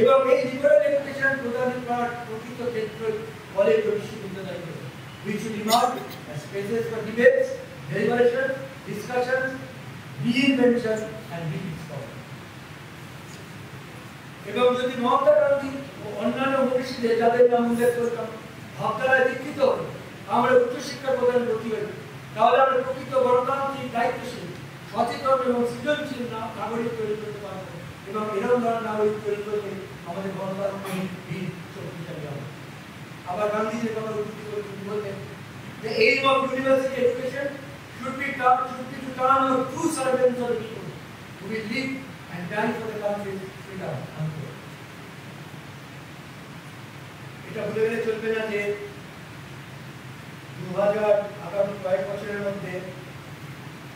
এবং এই liberal education প্রদান করার প্রকৃত ক্ষেত্র college ও বিশ্ববিদ্যালয়, which should emerge as spaces for debates, deliberation, discussion, reinvention and rediscovery. এবং যদি মহাত্মা গান্ধী ও অন্যান্য মনীষীদের যাদের নাম উল্লেখ করতাম ভাবধারায় দীক্ষিত হয়ে আমরা উচ্চশিক্ষা প্রদান করতে হই, তাহলে আমরা প্রকৃত গণতান্ত্রিক দায়িত্বশীল সচেতন এবং সৃজনশীল নাগরিক তৈরি করতে পারবো। এবং এরকম ধরনের নাগরিক তৈরি করলে আমাদের গণতান্ত্রিক ভিত শক্তিশালী হবে। আবার গান্ধীজির কথা উদ্ধৃতি করে তিনি বলতেন, the aim of university education should be to turn out true servants of the people who will live and die for the country's freedom. এটা ভুলে গেলে চলবে না যে 2000 আগামী কয়েক বছরের মধ্যে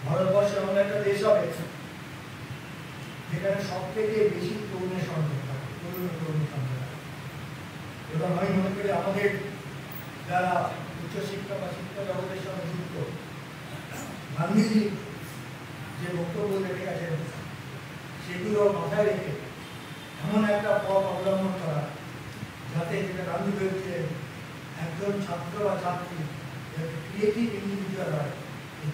ভারতবর্ষ এমন একটা দেশ হবে যেখানে সব থেকে বেশি তরুণের সংখ্যা থাকে, তরুণ সংখ্যা। এবং আমি মনে করি আমাদের যারা উচ্চশিক্ষা বা শিক্ষা জগতের সঙ্গে যুক্ত, গান্ধীজি যে বক্তব্য রেখে গেছেন সেগুলো মাথায় রেখে এমন একটা পথ অবলম্বন করা যাতে যেটা গান্ধী বলেছিলেন একজন ছাত্র বা ছাত্রী ক্রিয়েটিভ ইন্ডিভিজুয়াল হয়,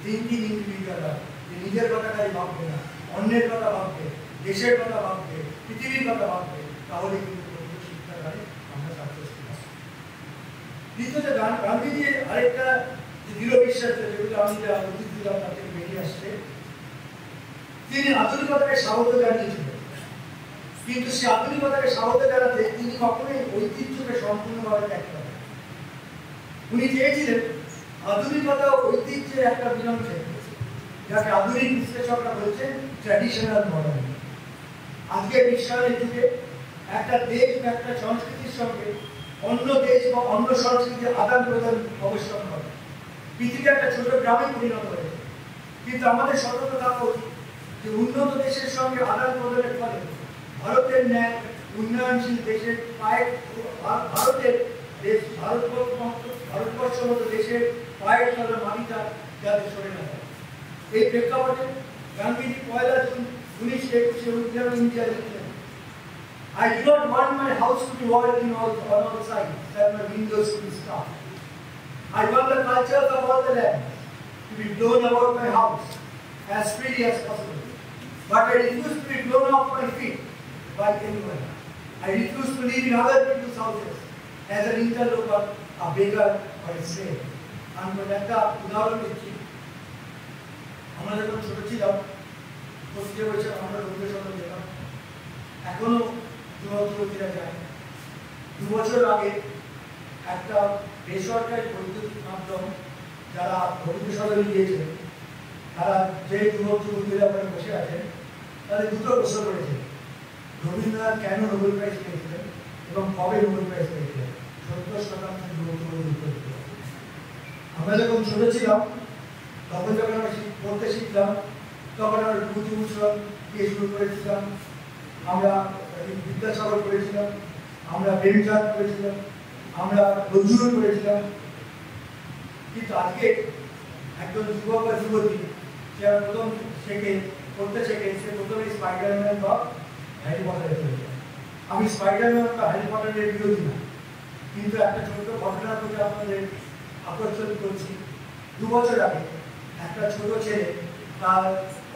থিঙ্কিং ইন্ডিভিজুয়াল হয়, যে নিজের কথাটাই ভাববে না, অন্যের কথা ভাববে, দেশের কথা ভাববে, পৃথিবীর কথা ভাববে, তাহলে কিন্তু শিক্ষার দ্বারে আমরা সাকসেসফুল হব। দ্বিতীয়ত গান্ধীজির আরেকটা দৃঢ় বিশ্বাস যেগুলো আমি যা উচিত দিলাম তার থেকে বেরিয়ে আসছে, তিনি আধুনিকতাকে স্বাগত জানিয়েছিলেন, কিন্তু সে আধুনিকতাকে স্বাগত জানাতে তিনি কখনোই ঐতিহ্যকে সম্পূর্ণভাবে ত্যাগ করেন। উনি চেয়েছিলেন আধুনিকতা ও ঐতিহ্যের একটা মিলন ক্ষেত্র, যাকে আধুনিক বিশ্লেষকরা বলছেন ট্র্যাডিশনাল মডার্ন। আজকে বিশ্বায়নের যুগে একটা দেশ বা একটা সংস্কৃতির সঙ্গে অন্য দেশ বা অন্য সংস্কৃতির আদান প্রদান অবশ্যক করে। পৃথিবী একটা ছোট গ্রামে পরিণত হয়েছে, কিন্তু আমাদের সতর্ক থাকা উচিত যে উন্নত দেশের সঙ্গে আদান প্রদানের ফলে ভারতের ন্যায় উন্নয়নশীল দেশের ভারতের দেশ ভারতবর্ষ মতো দেশের পায়ের তলা মাটিটা যাতে সরে না যায়। এই প্রেক্ষাপটে গান্ধীজি 1 জুন 1921 উদ্যান ইন্ডিয়া লিখলেন, I do not want my house to be walled in on all sides, that my windows to be starved. I want the cultures of all the lands to be blown about my house as freely as possible. But I refuse to be blown off my feet by anyone. I refuse to live in other people's houses as an interloper, a beggar, or a slave. আমরা একটা উদাহরণ দিচ্ছি। আমরা যখন ছোট ছিলাম, পশ্চিমে বসে আমরা রবীন্দ্রসদন যেতাম, এখনো যুবতীরা যায়। 2 বছর আগে একটা বেসরকারি বৈদ্যুতিক মাধ্যম যারা রবীন্দ্রসদনে গিয়েছিলেন, তারা যে যুবতীরা ওখানে বসে আছেন, তাদের 2টো প্রশ্ন করেছে, রবীন্দ্রনাথ কেন নোবেল প্রাইজ পেয়েছিলেন এবং কবে নোবেল প্রাইজ পেয়েছিলেন। 70% যুবতীদের উত্তর দিতে হবে। আমরা যখন ছোট ছিলাম, তখন যখন আমরা পড়তে শিখলাম, তখন আমরা বিভূতিভূষণ দিয়ে শুরু করেছিলাম, আমরা বিদ্যাসাগর করেছিলাম, আমরা প্রেমচাঁদ করেছিলাম, আমরা নজরুল করেছিলাম। কিন্তু আজকে একজন যুবক বা যুবতী সে প্রথম পড়তে শেখে, সে প্রথমে স্পাইডারম্যান বা হ্যারি পটারে চলে যায়। আমি স্পাইডারম্যান বা হ্যারি পটারের বিরোধী না, কিন্তু একটা ছোট ঘটনার প্রতি আপনাদের আকর্ষণ করছি। 2 বছর আগে একটা ছোট ছেলে তার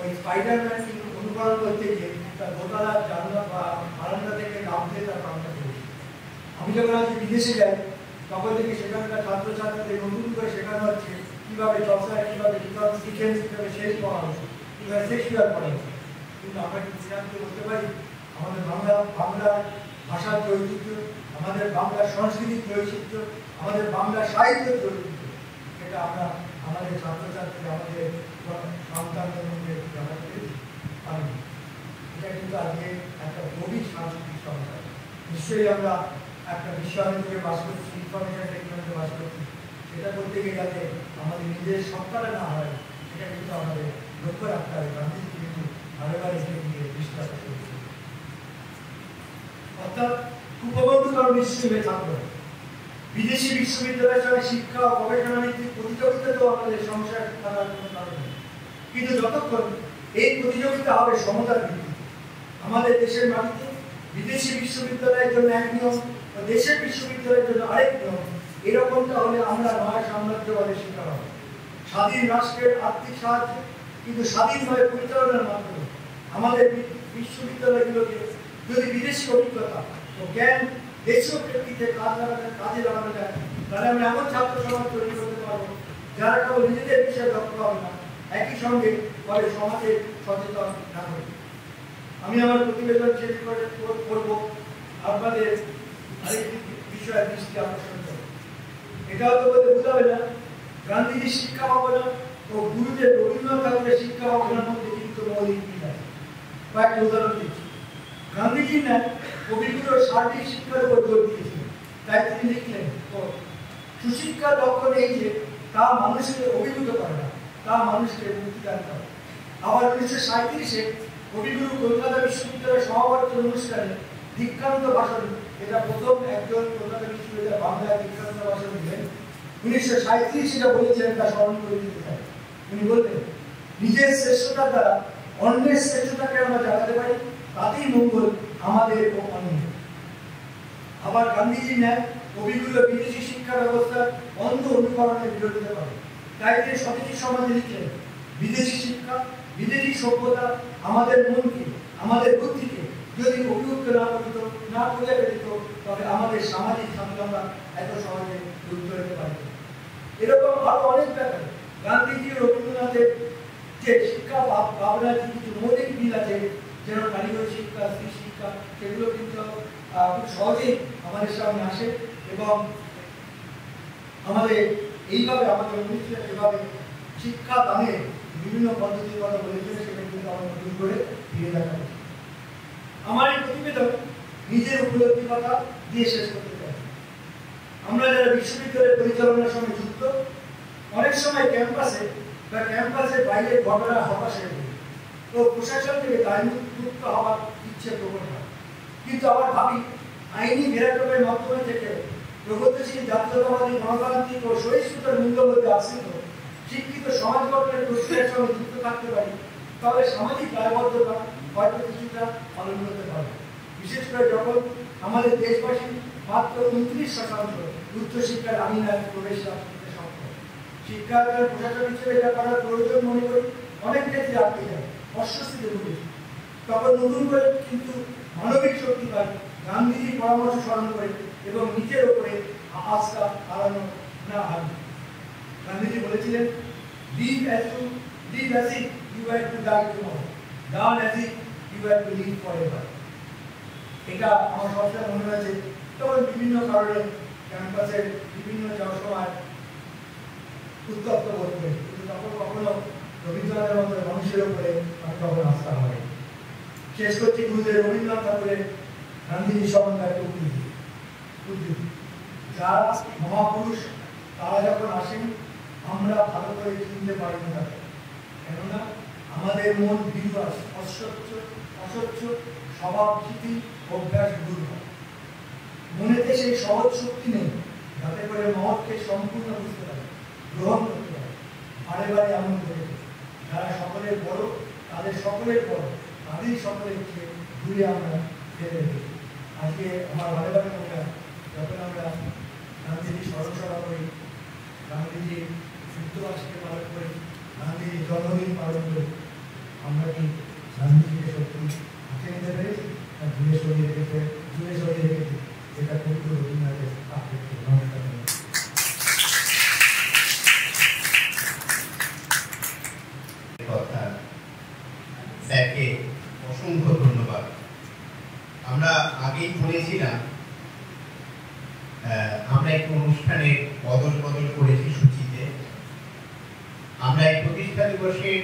ওই স্পাইডারম্যানকে অনুকরণ করতে গিয়ে তার দোতলার জানলা বা বারান্দা থেকে নামতে তার প্রাণটা চলেছে। আমি যখন আজ বিদেশে যাই, তখন থেকে সেখানকার ছাত্রছাত্রীদের নতুন করে শেখানো হচ্ছে কীভাবে চর্চা, কীভাবে ডিকেন্স, কীভাবে শেষ পড়া হচ্ছে, কীভাবে শেক্সপিয়ার পড়া হচ্ছে। কিন্তু আমরা কি সিদ্ধান্ত করতে পারি আমাদের বাংলা ভাষার যে ঐতিহ্য, আমাদের বাংলা সংস্কৃতির যে ঐতিহ্য, আমাদের বাংলা সাহিত্যের যে ঐতিহ্য, এটা আমরা আমাদের ছাত্রছাত্রী, আমাদের সন্তানদের মধ্যে জানাতে পারি। এটা কিন্তু আজকে একটা গভীর সাংস্কৃতিক সমস্যা। নিশ্চয়ই আমরা একটা বিশ্বায়নের যুগে বাস করছি, ইনফরমেশন টেকনোলজিতে বাস করছি, সেটা করতে গিয়ে যাতে আমাদের নিজের সত্তাটা না হয়, সেটা কিন্তু আমাদের লক্ষ্য রাখতে হবে। গান্ধীজি কিন্তু বারে এগিয়ে দৃষ্টি রাখতে হবে। অর্থাৎ কুপবন্ধুকরণ নিশ্চয়ই থাকবে। বিদেশি বিশ্ববিদ্যালয়ের সঙ্গে শিক্ষা ও গবেষণা ভিত্তিক প্রতিযোগিতা তো আমাদের সংসার থাকার কোনো কারণ নেই, কিন্তু যতক্ষণ এই প্রতিযোগিতা হবে সমতার ভিত্তিতে, আমাদের দেশের মাটিতে বিদেশি বিশ্ববিদ্যালয়ের জন্য এক নিয়ম ও দেশের বিশ্ববিদ্যালয়ের জন্য আরেক নিয়ম, এরকমটা হলে আমরা নয় সাম্রাজ্যবাদের শিকার হব। স্বাধীন রাষ্ট্রের আর্থিক সাহায্য কিন্তু স্বাধীনভাবে পরিচালনার মাধ্যমে আমাদের বিশ্ববিদ্যালয়গুলোকে যদি বিদেশি অভিজ্ঞতা ও জ্ঞান দেশীয় প্রেক্ষিতে কাজে লাগানো যায়, তাহলে আমরা এমন ছাত্র সমাজ তৈরি করতে পারবো যারা কেবল নিজেদের বিষয়ে দক্ষ হবে না, একই সঙ্গে পরে সমাজে সচেতন নাগরিক। আমি আমার প্রতিবেদন শেষ করবো আপনাদের আরেকটি বিষয়ে দৃষ্টি আকর্ষণ করব। এটাও তো বলতে বোঝাবে না গান্ধীজির শিক্ষা ভাবনা ও গুরুদেব রবীন্দ্রনাথ ঠাকুরের শিক্ষা ভাবনার মধ্যে কিন্তু মৌলিক মিল আছে। কয়েকটি উদাহরণ দিচ্ছি। গান্ধীজি না কবিগুলোর সার্বিক শিক্ষার উপর জোর দিয়েছিলেন, তাই তিনি লিখলেন, সুশিক্ষা লক্ষণ এই যে তা মানুষকে অভিভূত করে না, তা মানুষকে মুক্তিদান করে। আবার 1937-এ কবিগুরু কলকাতা বিশ্ববিদ্যালয়ের সমাবর্তন অনুষ্ঠানে দীক্ষান্ত ভাষণ, এটা প্রথম একজন কলকাতা বিশ্ববিদ্যালয় বাংলায় দীক্ষান্ত ভাষণ দিলেন। 1937 সেটা বলেছিলেন, তা স্মরণ করে দিতে চাই। উনি বলতেন, নিজের শ্রেষ্ঠতার দ্বারা অন্যের শ্রেষ্ঠতাকে আমরা জানাতে পারি, তাতেই মঙ্গল আমাদের ও অন্যের। আবার গান্ধীজির ন্যায় কবিগুলো বিদেশি শিক্ষা ব্যবস্থার অন্ধ অনুকরণের বিরোধিতা করে, তাই তিনি স্বদেশী সমাজে লিখলেন, বিদেশি শিক্ষা, বিদেশি সভ্যতা আমাদের মনকে, আমাদের বুদ্ধিকে যদি অভিযুক্ত না করে পেত, তবে আমাদের সামাজিক সংগ্রামরা এত সহজে দূর করতে পারে। এরকম আরো অনেক ব্যাপারে গান্ধীজি ও রবীন্দ্রনাথের যে শিক্ষা ভাবনার কিছু মৌলিক মিল আছে, যেন কারিগরি শিক্ষা, স্ত্রী শিক্ষা, সেগুলো কিন্তু খুব সহজেই আমাদের সামনে আসে এবং আমাদের এইভাবে আমাদের মনীষীরা যেভাবে শিক্ষা দানের বিভিন্ন পদ্ধতির কথা বলেছেন, সেটা কিন্তু আমরা নতুন করে ফিরে দেখা উচিত। আমার এই প্রতিবেদন নিজের উপলব্ধির কথা দিয়ে শেষ করতে চাই। আমরা যারা বিশ্ববিদ্যালয়ের পরিচালনার সঙ্গে যুক্ত, অনেক সময় ক্যাম্পাসে বা ক্যাম্পাসের বাইরে ঘটনা হতাশা হয়ে তো প্রশাসন থেকে দায়মুক্ত হওয়ার ইচ্ছে প্রবল হয়। কিন্তু আবার ভাবি, আইনি ঘেরাটোপের মাধ্যমে থেকে প্রগতিশীল জাতীয়তাবাদী গণতান্ত্রিক ও সহিষ্ণুতার মূল্যবোধে আশ্রিত শিক্ষিত সমাজ গঠনের প্রক্রিয়ার সঙ্গে যুক্ত থাকতে পারি, তাহলে সামাজিক দায়বদ্ধতা হয়তো কিছুটা পালন করতে পারবে। বিশেষ করে যখন আমাদের দেশবাসী মাত্র 29% উচ্চশিক্ষার আঙিনায় প্রবেশ করতে সক্ষম। শিক্ষার্থীর প্রশাসন হিসেবে এটা করার প্রয়োজন মনে করি অনেক ক্ষেত্রে আটকে যায়, অস্বস্তিতে ভুগেছি। তখন নতুন করে কিন্তু মানবিক শক্তি পাই গান্ধীজির পরামর্শ স্মরণ করে এবং নিজের ওপরে আস্থা হারানো না হয়। গান্ধীজি বলেছিলেন, live as if you were to die tomorrow, learn as if you were to live forever. এটা আমার সবসময় মনে হয়েছে। তখন বিভিন্ন কারণে ক্যাম্পাসের বিভিন্ন যাওয়ার সময় উত্তপ্ত বোধ করি, কিন্তু তখন কখনো রবীন্দ্রনাথের মতো মানুষের উপরে আমি তখন আস্থা হয়। শেষ করছি গুরুদেব রবীন্দ্রনাথ ঠাকুরের গান্ধীজি সম্বন্ধে একটা উদ্ধৃতি, যারা মহাপুরুষ তারা যখন আসেন আমরা ভালো করে চিনতে পারি না তাকে, কেননা আমাদের মন বিরস, অস্বচ্ছ স্বভাব ভীতি অভ্যাস দুর্বল। মনেতে সেই সহজ শক্তি নেই যাতে করে মহৎকে সম্পূর্ণ বুঝতে পারে, গ্রহণ করতে পারে। বারে বারে এমন করেছে, যারা সকলের বড় তাদের সকলের বড়, তাদেরই সকলের চেয়ে দূরে আমরা ফেলে রেখেছি। আজকে আমার বারে বারে মনে হয়, যখন আমরা গান্ধীজি স্মরণ সভা করি, গান্ধীজি মৃত্যুবার্ষিকী পালন করি, গান্ধীজির জন্মদিন পালন করি, আমরা কি গান্ধীজিকে সত্যি হাতে নিতে পেরেছি না দূরে সরিয়ে রেখেছি? এটা কিন্তু রবীন্দ্রনাথের আপেক্ষে। নমস্কার। স্যারকে অসংখ্য ধন্যবাদ। আমরা আগেই বলেছিলাম আমরা একটু অনুষ্ঠানের বদল করেছি সূচিতে। আমরা এই প্রতিষ্ঠা দিবসের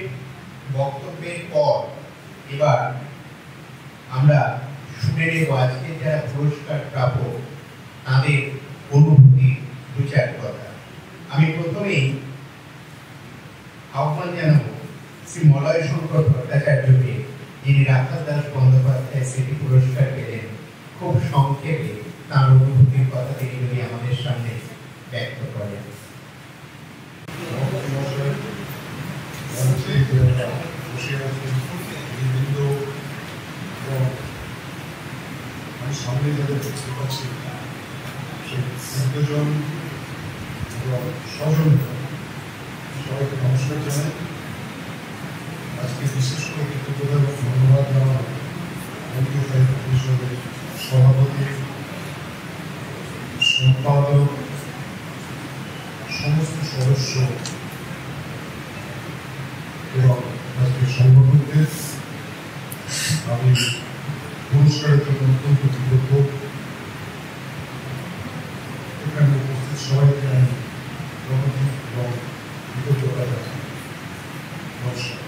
বক্তব্যের পর এবার আমরা শুনে নেব আজকে যারা পুরস্কার প্রাপক তাদের অনুভূতি দু চার কথা। আমি প্রথমেই আহ্বান জানাবো শ্রী মলয় শঙ্কর ভট্টাচার্যকে, যিনি রাখাল দাস বন্দ্যোপাধ্যায় স্মৃতি পুরস্কার পেলেন। খুব সংক্ষেপে তার অনুভূতির কথা তিনি যদি আমাদের সামনে ব্যক্ত করেন। আমি সামনে যাদের দেখতে পাচ্ছি সেই এবং স্বজন সবাইকে নমস্কার জানাই। আজকে বিশেষ করে কৃতজ্ঞতা এবং ধন্যবাদ জানাই বঙ্গীয় সাহিত্য পরিষদের সভাপতি, সম্পাদক, সমস্ত সদস্য এবং আজকে সংগঠকদের। আমি পুরস্কারের জন্য অত্যন্ত কৃতজ্ঞ। এখানে উপস্থিত সবাইকে আমি প্রণতি এবং কৃতজ্ঞতা জানাই। নমস্কার।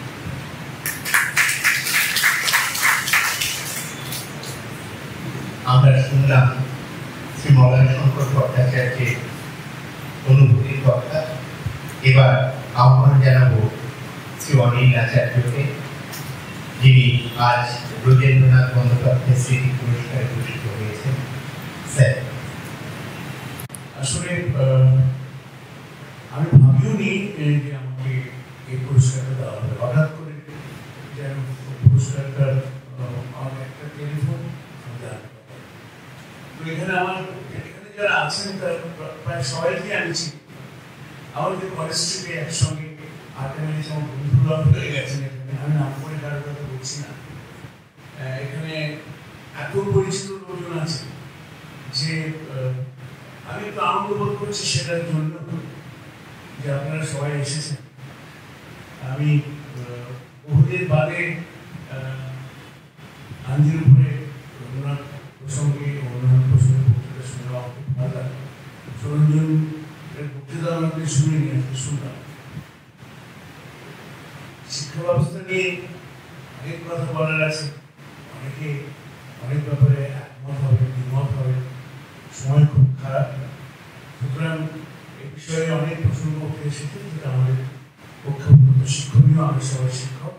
আমরা শুনলাম শ্রী মলয় শঙ্কর ভট্টাচার্যের অনুভূতির কথা। এবার আহ্বান জানাবো শ্রী অনিল আচার্যকে, যিনি আজ ব্রজেন্দ্রনাথ বন্দ্যোপাধ্যায় স্মৃতি পুরস্কারে ভূষিত হয়েছেন। স্যার, আসলে আমি ভাবিও নি যে আমাকে এই পুরস্কারটা দেওয়া হবে। হঠাৎ করে যেন পুরস্কারটা আমার একটা টেলিফোন তো এখানে যারা আছেন তারা প্রায় সবাইকে আমি চিনি। আমাদের কলেজ থেকে একসঙ্গে আড্ডা মেরেছি, আমার বন্ধুরা হয়ে গেছেন। আমি নাম করে কারোর কথা বলছি না। এখানে এত পরিচিত লোকজন আছে যে আমি একটু আনন্দ বোধ করছি সেটার জন্য যে আপনারা সবাই এসেছেন। আমি বহুদিন বাদে গান্ধীর উপরে রবীন্দ্রনাথ প্রসঙ্গে বক্তৃতা শুনে খুব ভালো লাগে। সরঞ্জনের বক্তৃতা আমাকে শুনে শিক্ষা ব্যবস্থা নিয়ে অনেক কথা বলার আছে, অনেকে অনেক ব্যাপারে একমত হবে, দ্বিমত হবে, সময় খুব খারাপ। সুতরাং এই বিষয়ে অনেক প্রসঙ্গ উঠে এসেছে, যেটা আমাদের পক্ষে অত্যন্ত শিক্ষণীয়। আমি সবাই শিক্ষক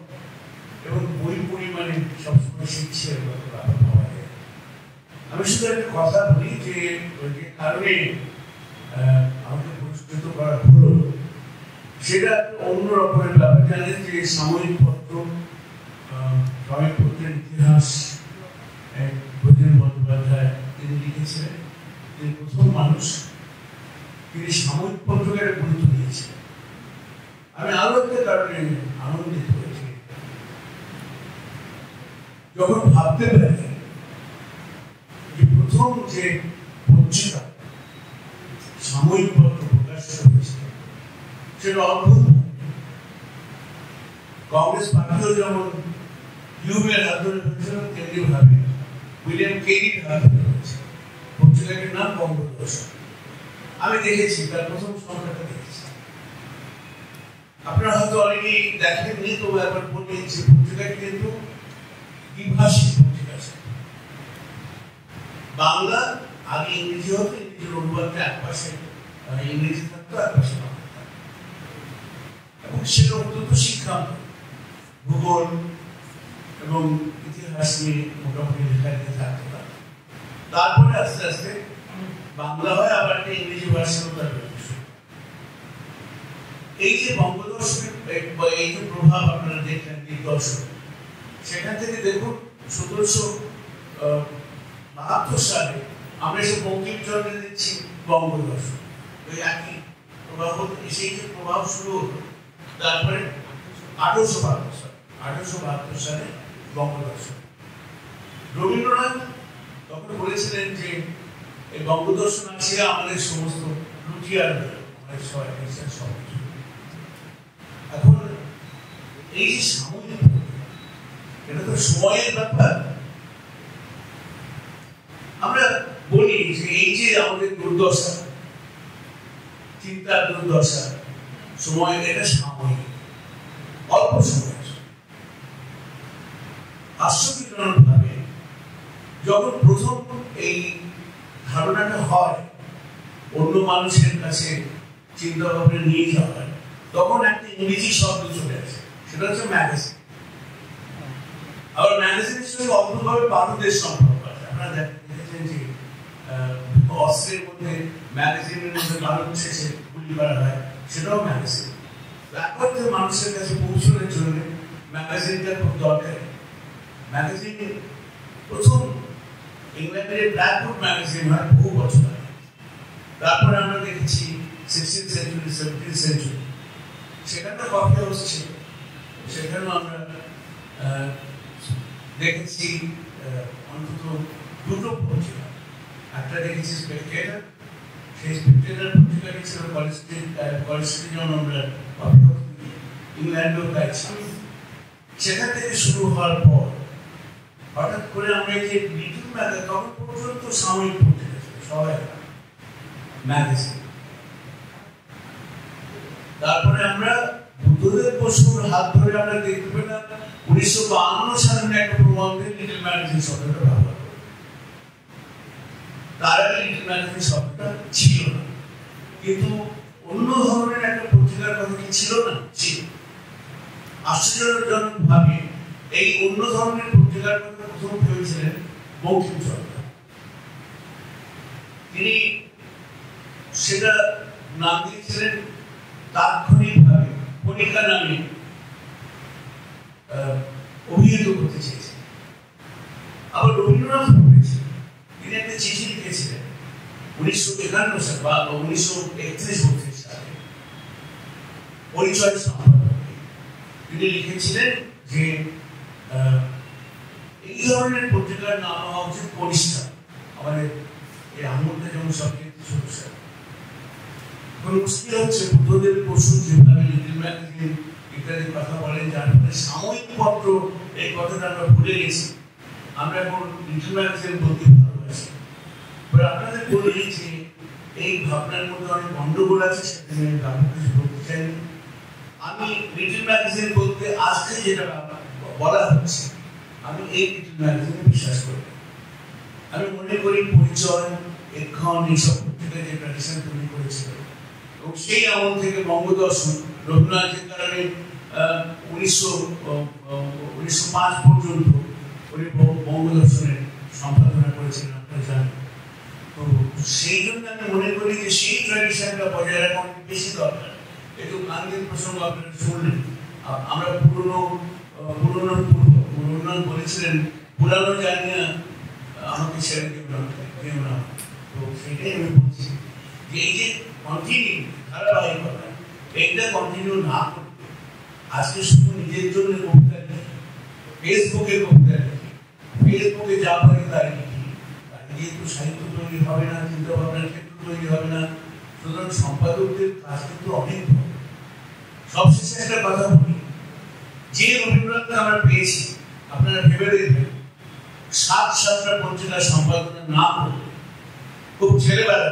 এবং বই পরিমাণে সবসময় শিখছি, ব্যাপার পাওয়া যায়। আমি শুধু একটা কথা বলি যে কারণে আমাকে পুরস্কৃত করা হলো সেটা অন্য রকমের ব্যাপার। জানেন যে সাময়িক পত্র, সাময়িক পত্রের ইতিহাস ব্রজেন বন্দ্যোপাধ্যায় তিনি লিখেছিলেন। তিনি প্রথম মানুষ, তিনি সাময়িক পত্রকে গুরুত্ব দিয়েছিলেন। আমি আরো একটা কারণে আনন্দিত হয়েছি, যখন ভাবতে পারি যে প্রথম যে পত্রিকা সাময়িক পত্র প্রকাশিত হয়েছিল সেটা অদ্ভুত। কংগ্রেস পার্টিও যেমন হিউমের হাত ধরে হয়েছিল, তেমনি ভাবে উইলিয়াম কেরির হাত ধরে হয়েছে। পত্রিকাটির নাম বঙ্গদর্শন। আমি দেখেছি, তার প্রথম সংখ্যাটা দেখেছি। আপনারা হয়তো অনেকেই দেখেননি, তো একবার বলি যে পত্রিকাটি কিন্তু দ্বিভাষিক পত্রিকা ছিল। বাংলা আগে ইংরেজি হতো, ইংরেজির অনুবাদটা এক পাশে ইংরেজি থাকতো, এক পাশে বাংলা থাকতো, এবং সেটা অত্যন্ত শিক্ষামূলক। ভূগোল এবং ইতিহাস নিয়ে মোটামুটি লেখালেখি থাকতো। তারপরে আস্তে আস্তে বাংলা হয়, আবার একটা ইংরেজি ভাষাও তার। এই যে বঙ্গদর্শনের এই যে প্রভাব আপনারা দেখলেন দিগদর্শন, সেখান থেকে দেখুন 1772 সালে আমরা এসে বঙ্কিমচন্দ্রে দেখছি বঙ্গদর্শন, ওই একই প্রভাব। সেই যে প্রভাব শুরু হলো, তারপরে 1872 সালে বঙ্গদর্শন। রবীন্দ্রনাথ তখন বলেছিলেন যে এই বঙ্গদর্শন আছে আমাদের সমস্ত লুটিয়ার, আমাদের সবাই সবকিছু। এখন এই যে সাময়িক, এটা তো সময়ের ব্যাপার। আমরা বলি যে এই যে আমাদের দুর্দশা, চিন্তার দুর্দশা, সময় এটা সাময়িক, অল্প সময়। আশ্চর্যজনক ভাবে যখন প্রথম এই ধারণাটা হয়, অন্য মানুষের কাছে চিন্তা ভাবনা নিয়ে যাওয়া হয়, তখন একটা ইংরেজি শব্দ চলে আসে, সেটা হচ্ছে ম্যাগাজিন। আবার ম্যাগাজিনের সঙ্গে অদ্ভুতভাবে বারুদের সম্পর্ক আছে। আপনারা দেখেছেন যে অস্ত্রের মধ্যে ম্যাগাজিনের মধ্যে বারুদ শেষে গুলি করা হয়, সেটাও ম্যাগাজিন। একবার মানুষের কাছে পৌঁছানোর জন্য ম্যাগাজিনটা খুব দরকার। ম্যাগাজিন প্রথম ইংল্যান্ডের ব্ল্যাকউড ম্যাগাজিন হয় বহু বছর আগে। তারপরে আমরা দেখেছি 16th সেঞ্চুরি, 17th সেঞ্চুরি, সেখানে কফি হাউস ছিল, সেখানেও আমরা দেখেছি অন্তত দুটো পত্রিকা। একটা দেখেছি স্পেকটেটর, সেই স্পেকটেটর পত্রিকাটি ছিল কলেজ স্ট্রিট, যেমন আমরা কফি হাউস ইংল্যান্ডেও গাইছি। সেখান থেকে শুরু হওয়ার পর হঠাৎ করে আমরা এই যে লিটল ম্যাগাজিন, তখন পর্যন্ত সাময়িক পত্রিকা ছিল, সবাই ম্যাগাজিন। তারপরে আমরা বুদ্ধদেব বসুর হাত ধরে আমরা দেখতে পেলাম 1952 সালে একটা প্রবন্ধে লিটল ম্যাগাজিন শব্দটা ব্যবহার করে। তার আগে লিটল ম্যাগাজিন শব্দটা ছিল না, কিন্তু অন্য ধরনের একটা পত্রিকার কথা কি ছিল না? ছিল। আশ্চর্যজনক ভাবে এই অন্য ধরনের পত্রিকার কথা প্রথম ভেবেছিলেন বঙ্কিমচন্দ্র। তিনি সেটা নাম দিয়েছিলেন তাৎক্ষণিকভাবে কণিকা নামে অভিহিত করতে চেয়েছেন। আবার রবীন্দ্রনাথ বলেছিলেন, তিনি একটা চিঠি লিখেছিলেন 1951 সালে বা 1931-32 সালে পরিচয় সম্পর্কে। তিনি লিখেছিলেন যে এই ধরনের পত্রিকার নাম হওয়া উচিত কনিষ্ঠা। আমাদের এই আঙুলটা যেমন সবচেয়ে ছোট স্যার, মুশকিল হচ্ছে বুদ্ধদেব বসু যেভাবে লিটল ম্যাগাজিন ইত্যাদি কথা বলেন, যার ফলে সাময়িক পত্র এই কথাটা আমরা ভুলে গেছি। আমরা এখন লিটল ম্যাগাজিন বলতে ভালোবাসি। আপনাদের বলি যে এই ভাবনার মধ্যে অনেক গন্ডগোল আছে, সেখানে আমি কিছু বলতে চাইনি। আমি লিটল ম্যাগাজিন বলতে আজকে যেটা বলা হচ্ছে, আমি এই লিটল ম্যাগাজিনে বিশ্বাস করি। আমি মনে করি পরিচয়, এক্ষণ এইসব পত্রিকা যে ট্র্যাডিশন তৈরি করেছিল এবং সেই আমল থেকে বঙ্গদর্শন রবীন্দ্রনাথের কারণে 1905 পর্যন্ত উনি বঙ্গদর্শনের সম্পাদনা করেছিলেন, আপনারা জানেন। তো সেই জন্য আমি মনে করি যে সেই ট্র্যাডিশনটা বজায় রাখা অনেক বেশি দরকার। একটু গান্ধীর প্রসঙ্গ আপনারা শুনলেন, আমরা পুরনো বলেছিলেন পুরানো জানি না আমাকে ছেড়ে দিও না। তো সেটাই আমি বলছি যে এই যে কন্টিনিউ ধারাবাহিকতা, এইটা কন্টিনিউ না করতে আজকে শুধু নিজের জন্য কবিতা লিখি, ফেসবুকে কবিতা লিখি, ফেসবুকে যা পারি তাই লিখি, যেহেতু সাহিত্য তৈরি হবে না, চিন্তা ভাবনার ক্ষেত্র তৈরি হবে না। সুতরাং সম্পাদকদের কাজ কিন্তু অনেক বড়। সবশেষে একটা কথা বলি, যে রবীন্দ্রনাথকে আমরা পেয়েছি, আপনারা ভেবে দেখবেন 7-7টা পত্রিকা সম্পাদনা না করে খুব ছেলেবেলা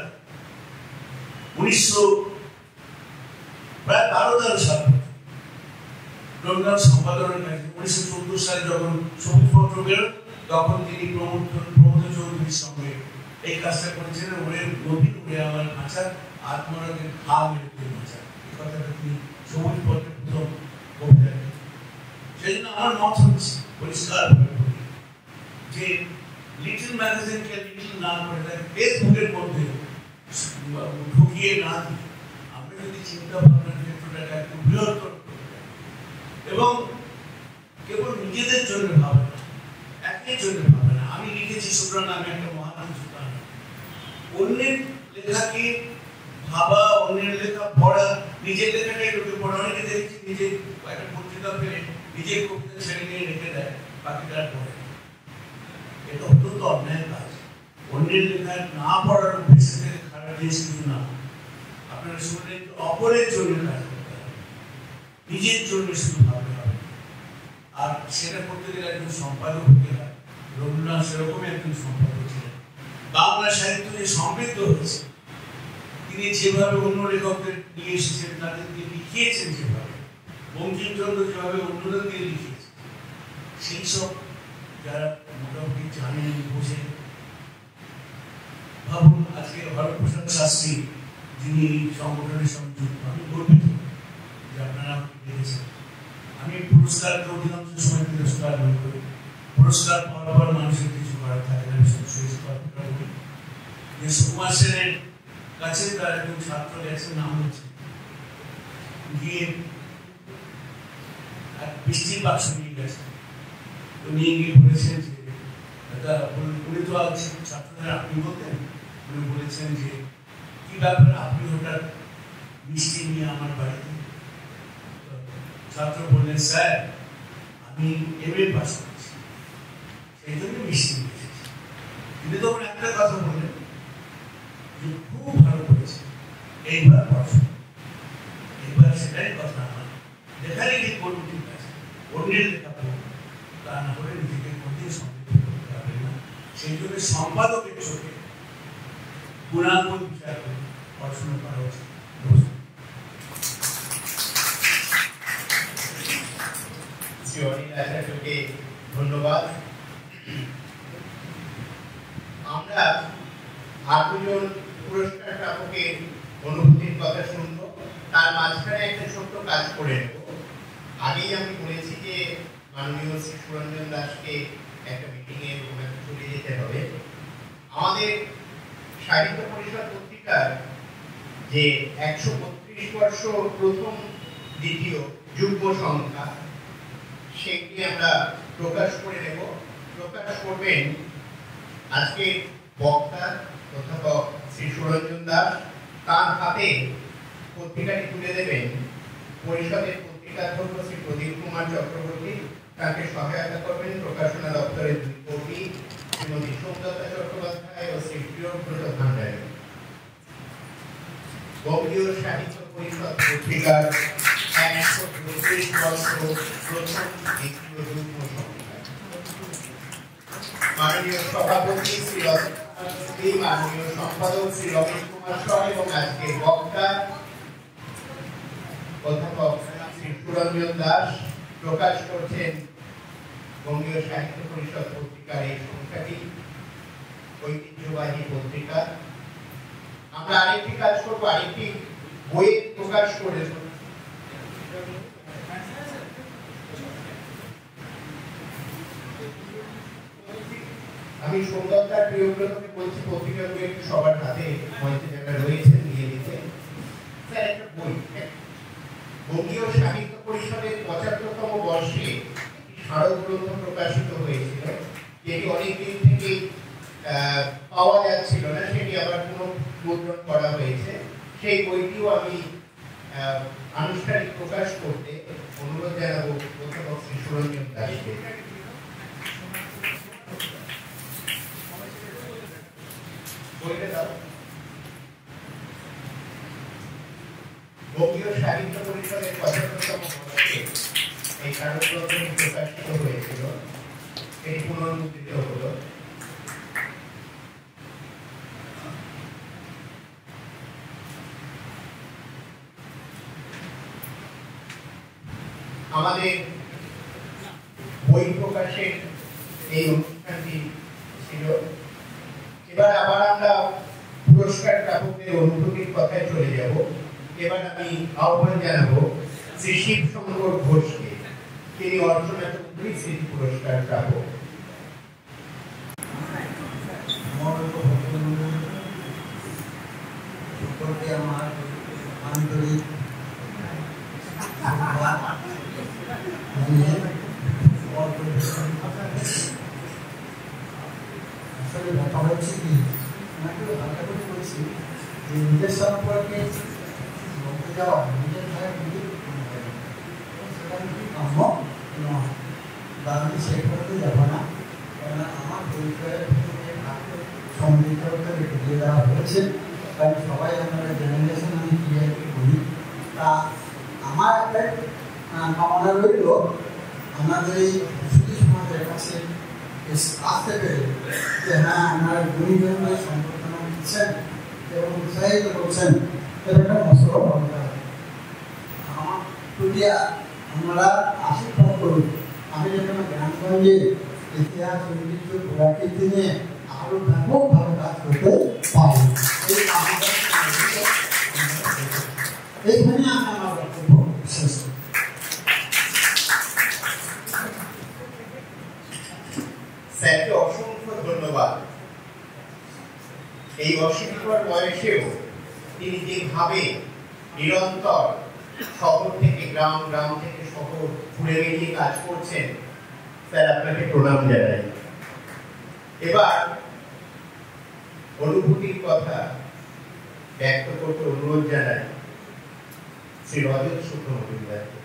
প্রায় 12-13 সাল রবীন্দ্রনাথ সম্পাদনের কাজে 1914 সালে যখন সবুজ পত্র বেরো তখন তিনি প্রমোদ চৌধুরীর সঙ্গে এই কাজটা করেছিলেন। ওরে নবীন উড়ে আমার ভাষা আত্মরাগের ঘা মেরে ভাষা, এই কথাটা তিনি সবুজ পত্রের প্রথম কবিতা। সেই জন্য আমার মত হচ্ছে পরিষ্কার যে লিটল ম্যাগাজিনকে লিটল না করে তাকে ফেসবুকের মধ্যে ঢুকিয়ে না দিয়ে আমরা যদি চিন্তা ভাবনার ক্ষেত্রটাকে একটু বৃহত্তর এবং কেবল নিজেদের জন্য ভাবে না, একের জন্য ভাবে না। আমি লিখেছি সুতরাং আমি একটা মহান সুতরাং অন্যের লেখাকে ভাবা, অন্যের লেখা পড়া, নিজের লেখাটাই লোকে পড়া। অনেকে দেখছি নিজে একটা পত্রিকা পেলে নিজের কবিতা ছেড়ে নিয়ে রেখে দেয়, বাকিটা পড়ে। এটা অত্যন্ত অন্যায় কাজ। অন্যের লেখা না পড়ার উদ্দেশ্যে থেকে খারাপ জিনিস কিছু না। আপনারা শুনলেন অপরের জন্য কাজ করতে হবে, নিজের জন্য শুধু ভাবতে হবে। আর সেটা করতে গেলে একজন সম্পাদক হতে হয়। রবীন্দ্রনাথ সেরকমই একজন সম্পাদক ছিলেন। বাংলা সাহিত্য যে সমৃদ্ধ হয়েছে, তিনি যেভাবে অন্য লেখকদের নিয়ে এসেছেন, তাদেরকে লিখিয়েছেন যেভাবে, বঙ্কিমচন্দ্র যেভাবে অন্যদের দিয়ে লিখিয়েছেন, সেই সব যারা মোটামুটি জানেন, বোঝেন। ভাবুন আজকে হরপ্রসাদ শাস্ত্রী যিনি এই সংগঠনের সঙ্গে যুক্ত, আমি গর্বিত যে আপনারা দেখেছেন। আমি পুরস্কারকে অধিকাংশ সময় পুরস্কার মনে করি। পুরস্কার পাওয়ার পর মানুষের কিছু করার থাকে না। যে সুকুমার সেনের কাছে তার একজন ছাত্র গেছে, নাম হচ্ছে গিয়ে বৃষ্টির বাক্স নিয়ে গেছে। তো নিয়ে গিয়ে বলেছেন যে উনি তো ছাত্রদের আপনি বলতেন, উনি বলেছেন যে কি ব্যাপার আপনি হঠাৎ মিষ্টি নিয়ে আমার বাড়িতে? ছাত্র বললেন স্যার আমি এমএ পাস করেছি, সেই জন্য মিষ্টি নিয়ে এসেছি। তিনি তখন একটা কথা বললেন যে খুব ভালো করেছে, এইবার পড়াশোনা। এইবার সেটাই কথা আমার লেখালেখি করবো, ঠিক আছে, অন্যের লেখা পড়বো, তা না করে নিজেকে কোনদিন সমৃদ্ধ করতে পারবে না। সেই জন্য সম্পাদকের চোখে গুণাগুণ বিচার করে পড়াশোনা করা উচিত। ধন্যবাদ। আমরা আর দুজন পুরস্কার প্রাপকের অনুভূতির কথা শুনবো, তার মাঝখানে একটা ছোট্ট কাজ করে নেব। আগেই আমি বলেছি যে মাননীয় শ্রী সুরঞ্জন দাসকে একটা মিটিংয়ে চলে যেতে হবে। আমাদের সাহিত্য পরিষদ পত্রিকার যে 132 বর্ষ প্রথম দ্বিতীয় যুগ্ম সংখ্যা, সেটি আমরা প্রকাশ করে নেব। প্রকাশ করবেন আজকে বক্তা অধ্যাপক শ্রী সুরঞ্জন দাস। তার হাতে পত্রিকাটি তুলে দেবেন পরিষদের পত্রিকাধ্যক্ষ শ্রী প্রদীপ কুমার চক্রবর্তী। তাকে সহায়তা করবেন প্রকাশনা দপ্তরের দুই কর্মী শ্রীমতী সৌন্দতা চট্টোপাধ্যায় ও শ্রী প্রিয়ব্রত ভান্ডারী। বঙ্গীয় সাহিত্য পরিষদ পত্রিকার 132 বর্ষ প্রথম দ্বিতীয় যুগ্ম সংখ্যা। মাননীয় সভাপতি শ্রী মাননীয় সম্পাদক শ্রী রমেশ কুমার সর এবং আজকের বক্তা অধ্যাপক শ্রী সুরঞ্জন দাস প্রকাশ করছেন বঙ্গীয় সাহিত্য পরিষদ পত্রিকার এই সংখ্যাটি, ঐতিহ্যবাহী পত্রিকা। আমরা আরেকটি কাজ করবো, আরেকটি বই প্রকাশ করে আমি সুন্দরতার প্রিয়ব্রতকে বলছি পত্রিকাগুলো একটু সবার হাতে মঞ্চে যারা রয়েছেন দিয়ে দিতে। স্যার একটা বই, বঙ্গীয় সাহিত্য পরিষদের ৭৫তম বর্ষে স্মারক গ্রন্থ প্রকাশিত হয়েছিল, যেটি অনেকদিন থেকে পাওয়া যাচ্ছিল না, সেটি আবার পুনর্মুদ্রণ করা হয়েছে। সেই বইটিও আমি আনুষ্ঠানিক প্রকাশ করতে অনুরোধ জানাবো অধ্যাপক শ্রী সুরঞ্জন দাসকে। বঙ্গীয় সাহিত্য পরিষদের ৭৫তম বর্ষে এই স্মারকগ্রন্থটি প্রকাশিত হয়েছিল, এটি পুনর্মুদ্রিত হলো। আমাদের বই প্রকাশের এই অনুষ্ঠানটি ছিল। এবার আবার আমরা পুরস্কার প্রাপকদের অনুভূতির কথায় চলে যাব। এবার আমি আহ্বান জানাবো শ্রী শিবশঙ্কর ঘোষকে, তিনি অর্চনা চৌধুরী স্মৃতি পুরস্কার প্রাপক। আমার আন্তরিক আসলে ব্যাপার হচ্ছে কি, আমাকে হালকা করে বলছি যে নিজের সম্পর্কে বলতে যাওয়া নিজের ভাই নিজের সেটা কি কাম্য নয়, বা আমি সেই করতে যাবো না, কেননা আমার পরিচয়ের সমৃদ্ধ রেখে দিয়ে দেওয়া হয়েছে, কারণ সবাই আমরা জেনারেশন আমি ক্লিয়ার করি। তা আমার একটা কামনা রইল আমাদের এই সুদী সমাজের কাছে আসতে পেরে যে হ্যাঁ আমার গুণীজনদের সম্বর্ধনা দিচ্ছেন এবং উৎসাহিত করছেন, এর একটা মশলা দরকার। আমার প্রতিয়া আমরা আশীর্বাদ করুন। আমি যখন গ্রামগঞ্জে ইতিহাস ঐতিহ্য প্রকৃতি নিয়ে আরো ব্যাপকভাবে কাজ করতে পারি, এইখানে আমি আমার বক্তব্য শেষ করি। স্যারকে অসংখ্য ধন্যবাদ। এই অশীতিকর বয়সেও তিনি যেভাবে নিরন্তর শহর থেকে গ্রাম, গ্রাম থেকে শহর ঘুরে বেরিয়ে কাজ করছেন, স্যার আপনাকে প্রণাম জানাই। এবার অনুভূতির কথা ব্যক্ত করতে অনুরোধ জানাই শ্রী রজত শুক্ল মজুমদারকে।